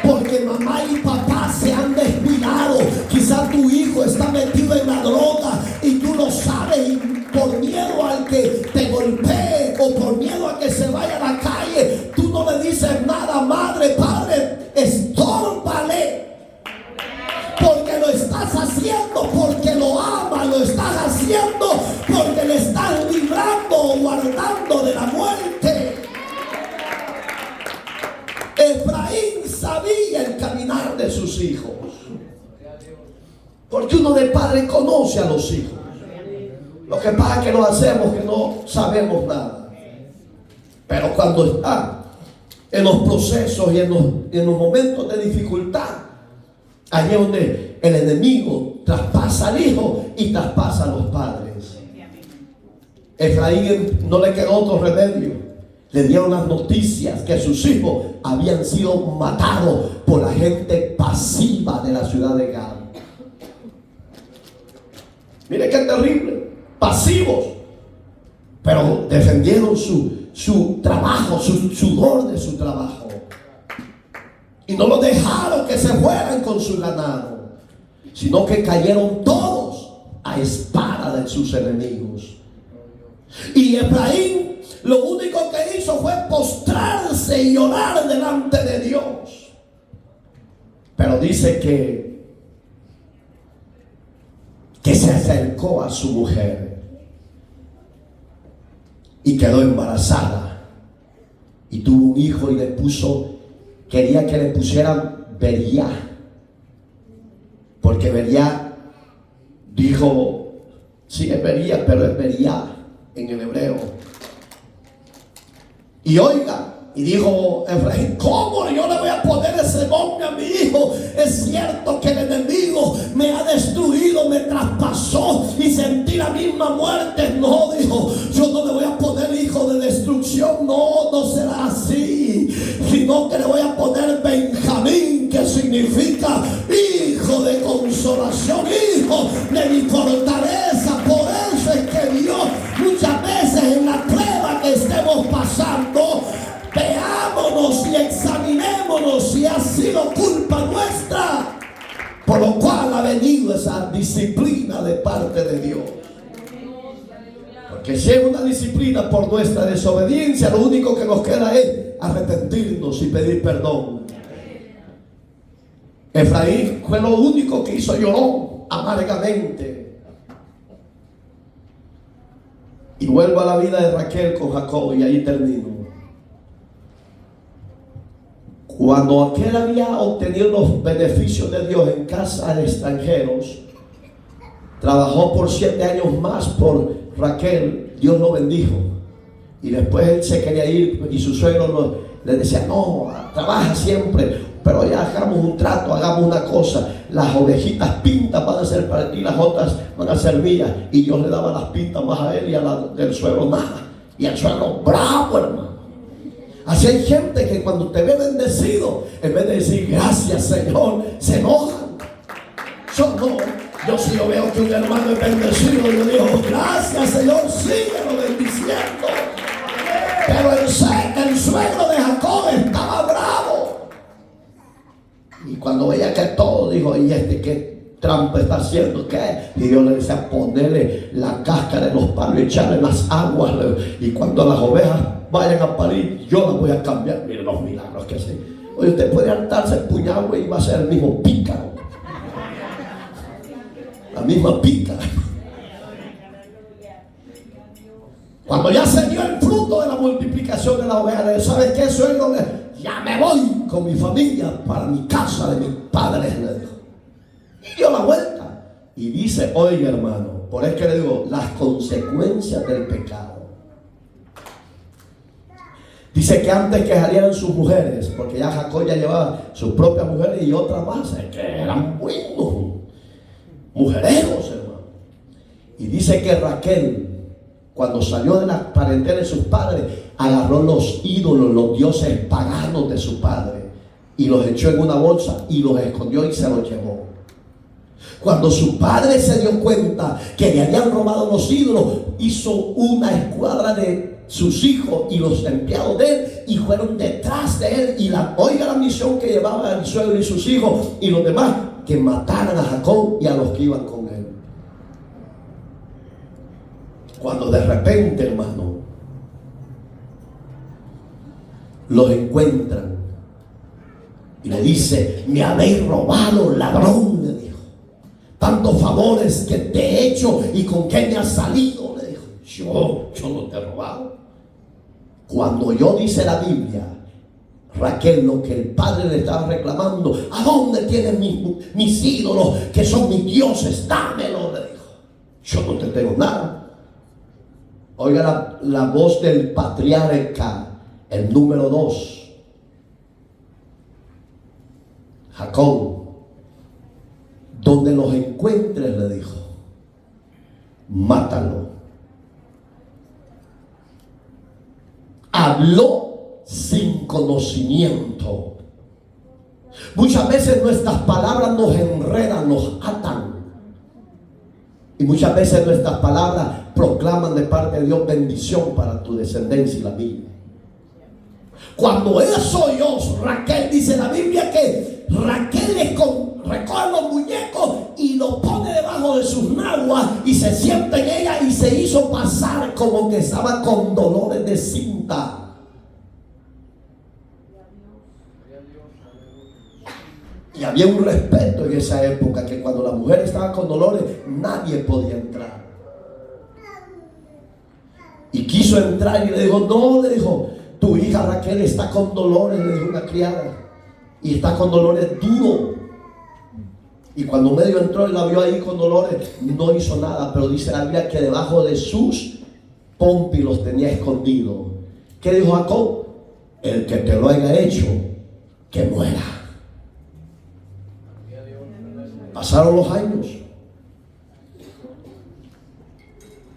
Porque mamá y papá se han descuidado. Quizás tu hijo está metido en la droga y tú lo sabes, y por miedo al que te golpee o por miedo a que se vaya a la calle, tú no le dices nada. Madre, padre, estórbale. Porque lo estás haciendo porque lo amas, lo estás haciendo porque le estás librando o guardando de la muerte. Efraín sabía el caminar de sus hijos, porque uno de padre conoce a los hijos. Lo que pasa es que lo hacemos que no sabemos nada. Pero cuando está en los procesos y en los momentos de dificultad, allí es donde el enemigo traspasa al hijo y traspasa a los padres. Efraín no le quedó otro remedio. Le dieron las noticias que sus hijos habían sido matados por la gente pasiva de la ciudad de Gal. Mire qué terrible. Pasivos. Pero defendieron su trabajo, su sudor de su trabajo. Y no lo dejaron que se fueran con su ganado, sino que cayeron todos a espada de sus enemigos. Y Efraín lo único que hizo fue postrarse y llorar delante de Dios. Pero dice que se acercó a su mujer y quedó embarazada y tuvo un hijo y quería que le pusieran Bería, porque Bería dijo, sí es Bería, pero es Bería en el hebreo. Y oiga, y dijo Efraín, ¿cómo yo le voy a poner ese nombre a mi hijo? Es cierto que el enemigo me ha destruido, me traspasó y sentí la misma muerte. No, dijo, yo consolación, hijo de mi fortaleza. Por eso es que Dios muchas veces en la prueba que estemos pasando, veámonos y examinémonos si ha sido culpa nuestra, por lo cual ha venido esa disciplina de parte de Dios. Porque si es una disciplina por nuestra desobediencia, lo único que nos queda es arrepentirnos y pedir perdón. Efraín fue lo único que hizo, lloró amargamente. Y vuelvo a la vida de Raquel con Jacob y ahí termino. Cuando aquel había obtenido los beneficios de Dios en casa de extranjeros, trabajó por 7 años más por Raquel. Dios lo bendijo. Y después él se quería ir y su suegro le decía: no, trabaja siempre, pero ya hagamos un trato, hagamos una cosa. Las ovejitas pintas van a ser para ti, las otras van a ser mías. Y Dios le daba las pintas más a él y a la del suegro nada. Y el suegro bravo, hermano. Así hay gente que cuando te ve bendecido, en vez de decir gracias Señor, se enojan. Yo si yo veo que un hermano es bendecido, yo digo gracias Señor, síguelo bendiciendo. Pero el suegro de Jacob estaba bravo. Y cuando veía que todo, dijo: ¿y qué trampa está haciendo? ¿Qué? Y Dios le decía: ponerle la cáscara de los palos y echarle las aguas. Y cuando las ovejas vayan a parir, yo las voy a cambiar. Miren los milagros que hace. Oye, usted puede hartarse el puñado y va a ser el mismo pícaro. La misma pícara. Cuando ya se dio el fruto de la multiplicación de las ovejas, le dijo: ¿sabes qué, suegro? Ya me voy con mi familia para mi casa de mis padres, le dijo. Y dio la vuelta. Y dice: oiga, hermano, por eso que le digo, las consecuencias del pecado. Dice que antes que salieran sus mujeres, porque ya Jacob ya llevaba sus propias mujeres y otras más, que eran buenos mujereros, hermano. Y dice que Raquel, cuando salió de la parentela de sus padres, agarró los ídolos, los dioses paganos de su padre, y los echó en una bolsa y los escondió y se los llevó. Cuando su padre se dio cuenta que le habían robado los ídolos, hizo una escuadra de sus hijos y los empleados de él, y fueron detrás de él. Y oiga la misión que llevaba el suegro y sus hijos y los demás: que mataran a Jacob y a los que iban con él. Cuando de repente, hermano, los encuentran y le dice: me habéis robado, ladrón, le dijo. Tantos favores que te he hecho y con qué me has salido, le dijo. Yo no te he robado. Cuando yo, dice la Biblia, Raquel, lo que el padre le estaba reclamando: ¿a dónde tienen mis ídolos que son mis dioses? Dámelo, le dijo. Yo no te tengo nada. Oiga la voz del patriarca, el número 2, Jacob. Donde los encuentres, le dijo, mátalo. Habló sin conocimiento. Muchas veces nuestras palabras nos enredan, nos atan. Y muchas veces nuestras palabras proclaman de parte de Dios bendición para tu descendencia y la mía. Cuando eso oyó Raquel, dice la Biblia que Raquel recoge los muñecos y los pone debajo de sus naguas y se sienta en ella y se hizo pasar como que estaba con dolores de cinta. Y había un respeto en esa época, que cuando la mujer estaba con dolores nadie podía entrar. Y quiso entrar y le dijo: no, le dijo, tu hija Raquel está con dolores, le dijo una criada, y está con dolores duros. Y cuando medio entró y la vio ahí con dolores, no hizo nada, pero dice la Biblia que debajo de sus pómpilos tenía escondido. ¿Qué dijo Jacob? El que te lo haya hecho, que muera. Pasaron los años.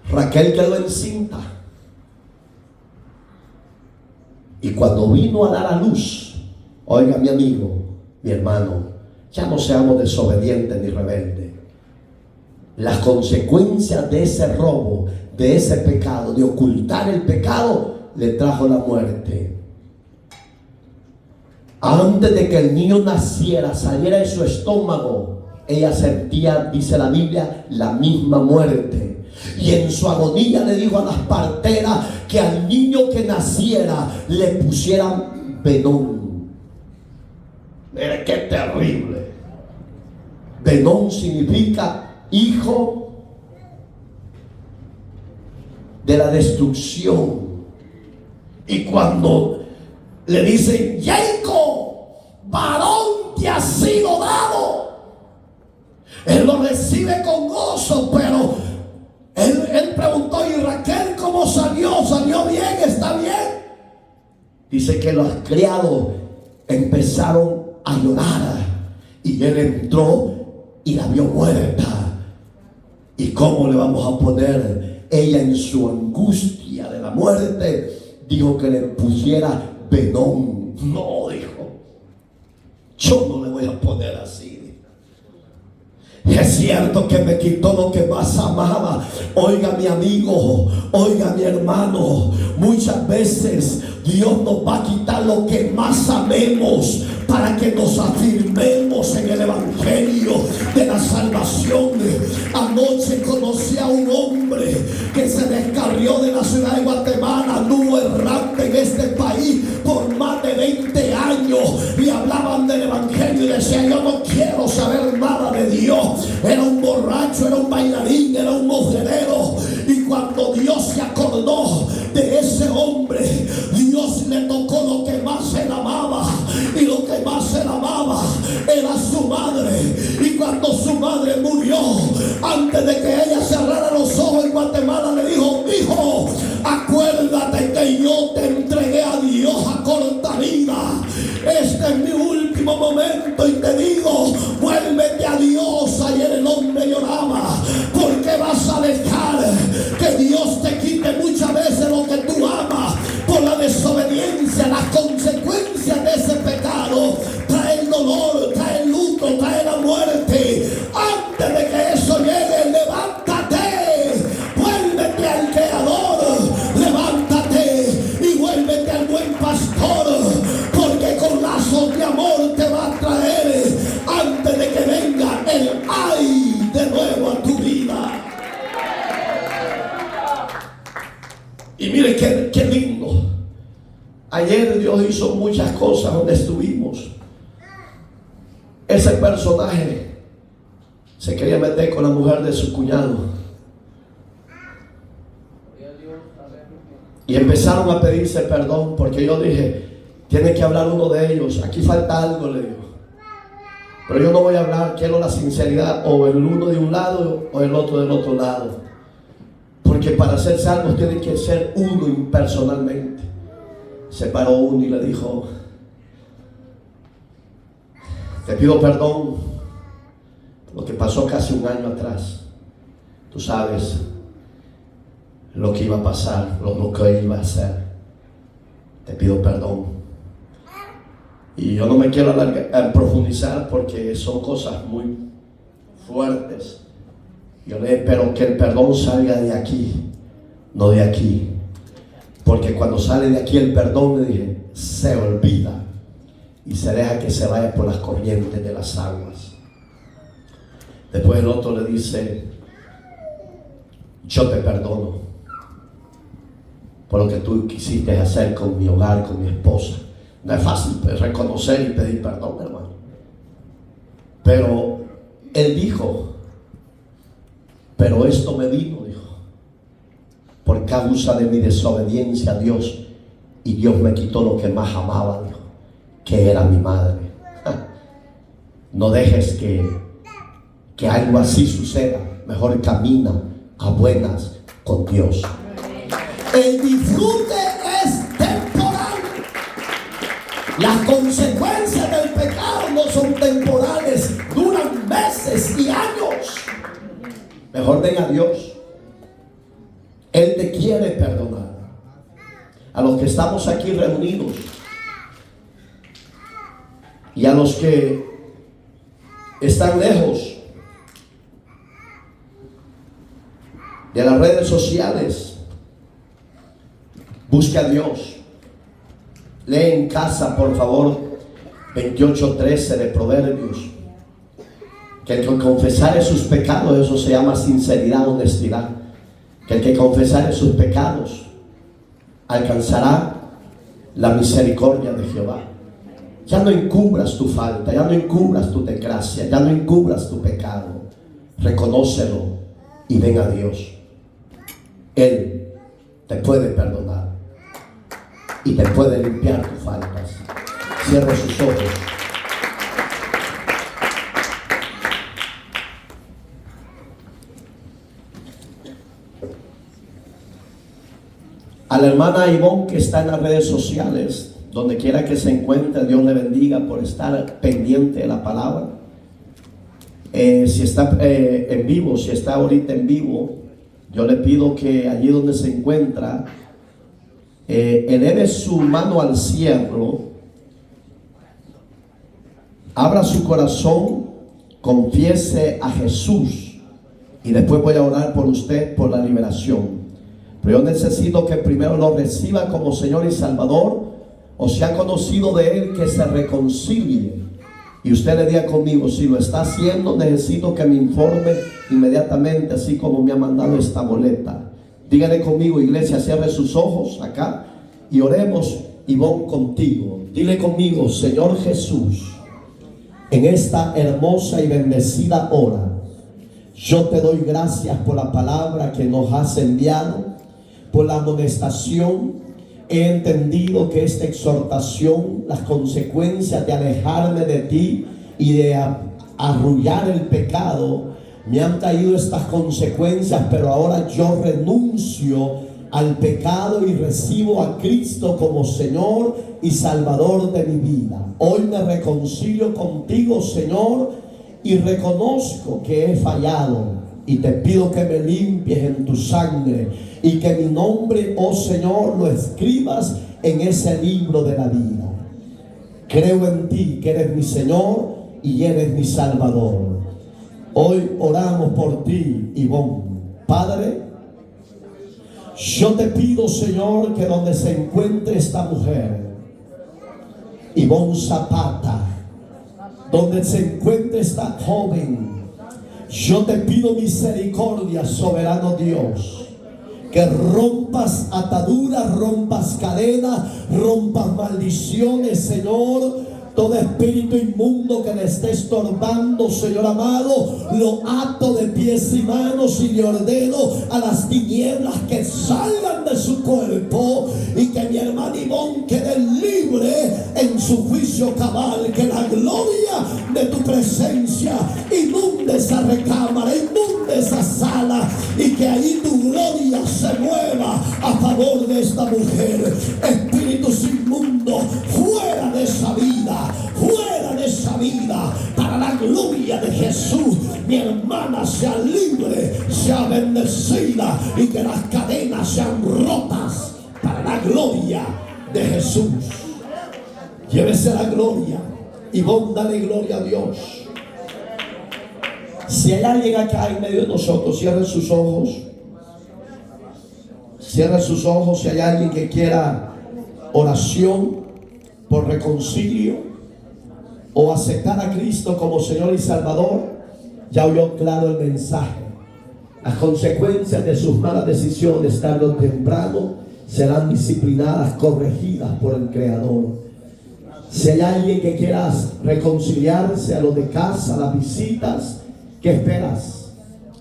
Raquel quedó encinta. Y cuando vino a dar a luz, oiga mi amigo, mi hermano, Ya no seamos desobedientes ni rebeldes. Las consecuencias de ese robo, de ese pecado, de ocultar el pecado, le trajo la muerte. Antes de que el niño naciera, saliera de su estómago, ella sentía, dice la Biblia, la misma muerte. Y en su agonía le dijo a las parteras que al niño que naciera le pusieran Benón. Mire qué terrible. Benón significa hijo de la destrucción. Y cuando le dicen, Jacob, varón te ha sido dado, él lo recibe con gozo, pero él preguntó, ¿y Raquel cómo salió? ¿Salió bien? ¿Está bien? Dice que los criados empezaron a llorar y él entró y la vio muerta. ¿Y cómo le vamos a poner? Ella, en su angustia de la muerte, dijo que le pusiera Benón. No, dijo, yo no le voy a poner así. Es cierto que me quitó lo que más amaba. Oiga, mi amigo, oiga, mi hermano, muchas veces Dios nos va a quitar lo que más amemos para que nos afirmemos en el evangelio de la salvación. Anoche conocí a un hombre que se descarrió de la ciudad de Guatemala, anduvo errante en este país por más de 20 años y hablaban del evangelio y decía, yo no quiero saber nada de Dios. Era un borracho, era un bailarín, era un mujerero. Y cuando Dios se acordó de ese hombre, Dios le tocó lo que más él amaba. Y lo que más él amaba era su madre. Y cuando su madre murió, antes de que ella cerrara los ojos en Guatemala, le dijo, hijo, acuérdate que yo te entregué a Dios a corta vida. Este es mi último momento y te digo, vuélvete a Dios. Ayer el hombre lloraba. ¿Por qué vas a dejar que Dios te quite muchas veces lo que tú amas? Por la desobediencia, las consecuencias de ese pecado trae el dolor, trae el luto, trae la muerte. Antes de que eso llegue, levántate, vuélvete al Creador, levántate y vuélvete al buen pastor, porque con lazos de amor te va a traer antes de que venga el ay de nuevo a tu vida. Y mire qué lindo. Ayer Dios hizo muchas cosas donde estuvimos. Ese personaje se quería meter con la mujer de su cuñado. Y empezaron a pedirse perdón porque yo dije, tiene que hablar uno de ellos. Aquí falta algo, le digo. Pero yo no voy a hablar, quiero la sinceridad, o el uno de un lado o el otro del otro lado. Porque para ser salvos tiene que ser uno impersonalmente. Se paró uno y le dijo, te pido perdón por lo que pasó casi un año atrás. Tú sabes lo que iba a pasar, lo que iba a hacer. Te pido perdón. Y yo no me quiero profundizar porque son cosas muy fuertes. Yo le espero que el perdón salga de aquí, no de aquí. Porque cuando sale de aquí el perdón, le dije, se olvida y se deja que se vaya por las corrientes de las aguas. Después el otro le dice, yo te perdono por lo que tú quisiste hacer con mi hogar, con mi esposa. No es fácil reconocer y pedir perdón, hermano. Pero él dijo, pero esto me vino, dijo, por causa de mi desobediencia a Dios, y Dios me quitó lo que más amaba, dijo, que era mi madre. No dejes que algo así suceda. Mejor camina a buenas con Dios. El disfrute es temporal. Las consecuencias del pecado no son temporales, duran meses y años. Mejor ven a Dios. Él te quiere perdonar. A los que estamos aquí reunidos y a los que están lejos de las redes sociales, busque a Dios. Lee en casa, por favor, 28:13 de Proverbios. Que el que confesare sus pecados, eso se llama sinceridad, honestidad. Que el que confesare sus pecados alcanzará la misericordia de Jehová. Ya no encubras tu falta, ya no encubras tu desgracia, ya no encubras tu pecado. Reconócelo y ven a Dios. Él te puede perdonar y te puede limpiar tus faltas. Cierra sus ojos. A la hermana Ivonne que está en las redes sociales, donde quiera que se encuentre, Dios le bendiga por estar pendiente de la palabra. Si está en vivo, si está ahorita en vivo, yo le pido que allí donde se encuentra, eleve su mano al cielo, abra su corazón, confiese a Jesús y después voy a orar por usted por la liberación. Pero yo necesito que primero lo reciba como Señor y Salvador, o si ha conocido de Él, que se reconcilie. Y usted le diga conmigo, si lo está haciendo, necesito que me informe inmediatamente, así como me ha mandado esta boleta. Dígale conmigo, iglesia, cierre sus ojos acá y oremos, Ivonne, contigo. Dile conmigo, Señor Jesús, en esta hermosa y bendecida hora, yo te doy gracias por la palabra que nos has enviado, por la amonestación. He entendido que esta exhortación, las consecuencias de alejarme de ti y de arrullar el pecado, me han traído estas consecuencias, pero ahora yo renuncio al pecado y recibo a Cristo como Señor y Salvador de mi vida. Hoy me reconcilio contigo, Señor, y reconozco que he fallado. Y te pido que me limpies en tu sangre y que mi nombre, oh Señor, lo escribas en ese libro de la vida. Creo en ti, que eres mi Señor y eres mi Salvador. Hoy oramos por ti, Ivonne. Padre, yo te pido, Señor, que donde se encuentre esta mujer, Ivonne Zapata, donde se encuentre esta joven, yo te pido misericordia, soberano Dios, que rompas ataduras, rompas cadenas, rompas maldiciones, Señor. Todo espíritu inmundo que le esté estorbando, Señor amado, lo ato de pies y manos y le ordeno a las tinieblas que salgan de su cuerpo y que mi hermana Ivonne quede libre en su juicio cabal. Que la gloria de tu presencia inunde esa recámara, inunde esa sala y que ahí tu gloria se mueva a favor de esta mujer. Espíritus inmundos, fuera de esa vida. Fuera de esa vida, para la gloria de Jesús. Mi hermana sea libre, sea bendecida y que las cadenas sean rotas para la gloria de Jesús. Llévese la gloria y vos dale gloria a Dios. Si hay alguien acá en medio de nosotros, cierren sus ojos. Cierren sus ojos. Si hay alguien que quiera oración por reconcilio o aceptar a Cristo como Señor y Salvador, ya oyó claro el mensaje. Las consecuencias de sus malas decisiones, tarde o temprano, serán disciplinadas, corregidas por el Creador. Si hay alguien que quiera reconciliarse, a los de casa, a las visitas, ¿qué esperas?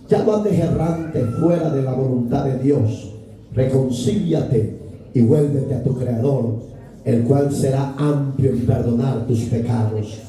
Ya no andes errante fuera de la voluntad de Dios. Reconcíliate y vuélvete a tu Creador, el cual será amplio en perdonar tus pecados.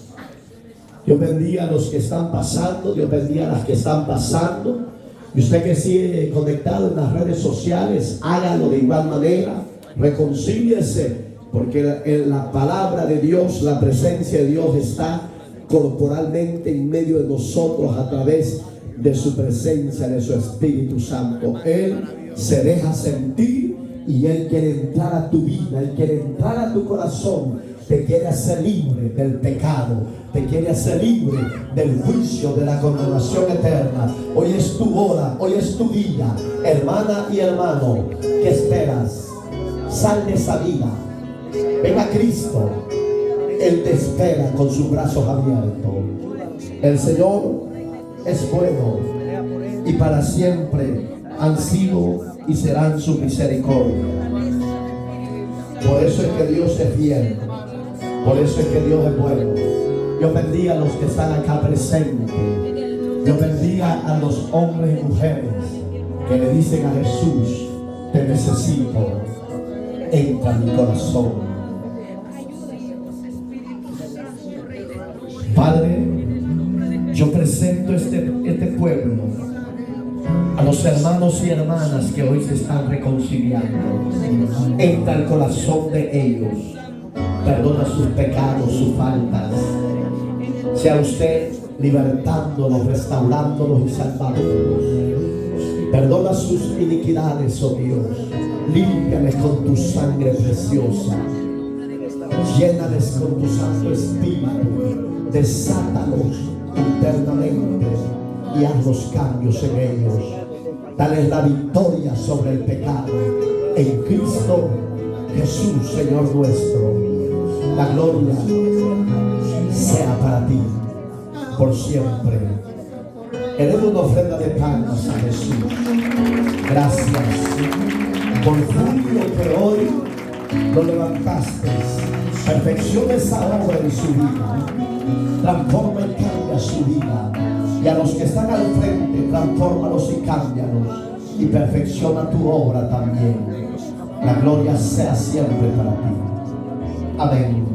Dios bendiga a los que están pasando, Dios bendiga a las que están pasando. Y usted que sigue conectado en las redes sociales, hágalo de igual manera. Reconcíliese, porque en la palabra de Dios, la presencia de Dios está corporalmente en medio de nosotros a través de su presencia, de su Espíritu Santo. Él se deja sentir y Él quiere entrar a tu vida, Él quiere entrar a tu corazón te quiere hacer libre del pecado, te quiere hacer libre del juicio, de la condenación eterna. Hoy es tu hora, hoy es tu día, hermana y hermano. ¿Qué esperas? Sal de esa vida, ven a Cristo. Él te espera con sus brazos abiertos. El Señor es bueno y para siempre han sido y serán su misericordia. Por eso es que Dios es fiel, por eso es que Dios es bueno. Yo bendiga a los que están acá presentes. Yo bendiga a los hombres y mujeres que le dicen a Jesús: te necesito, entra en mi corazón. Padre, yo presento este pueblo a los hermanos y hermanas que hoy se están reconciliando. Entra al corazón de ellos, perdona sus pecados, sus faltas. Sea usted libertándolos, restaurándolos y salvándolos. Perdona sus iniquidades, oh Dios. Límpiales con tu sangre preciosa. Llénales con tu Santo Espíritu. Desátalos internamente y haz los cambios en ellos. Dales la victoria sobre el pecado en Cristo Jesús, Señor nuestro. La gloria sea para ti por siempre. Eleva una ofrenda de palmas a Jesús. Gracias por júbilo que hoy lo levantaste. Perfecciona esa obra en su vida. Transforma y cambia su vida. Y a los que están al frente, transfórmalos y cámbialos. Y perfecciona tu obra también. La gloria sea siempre para ti. Amén.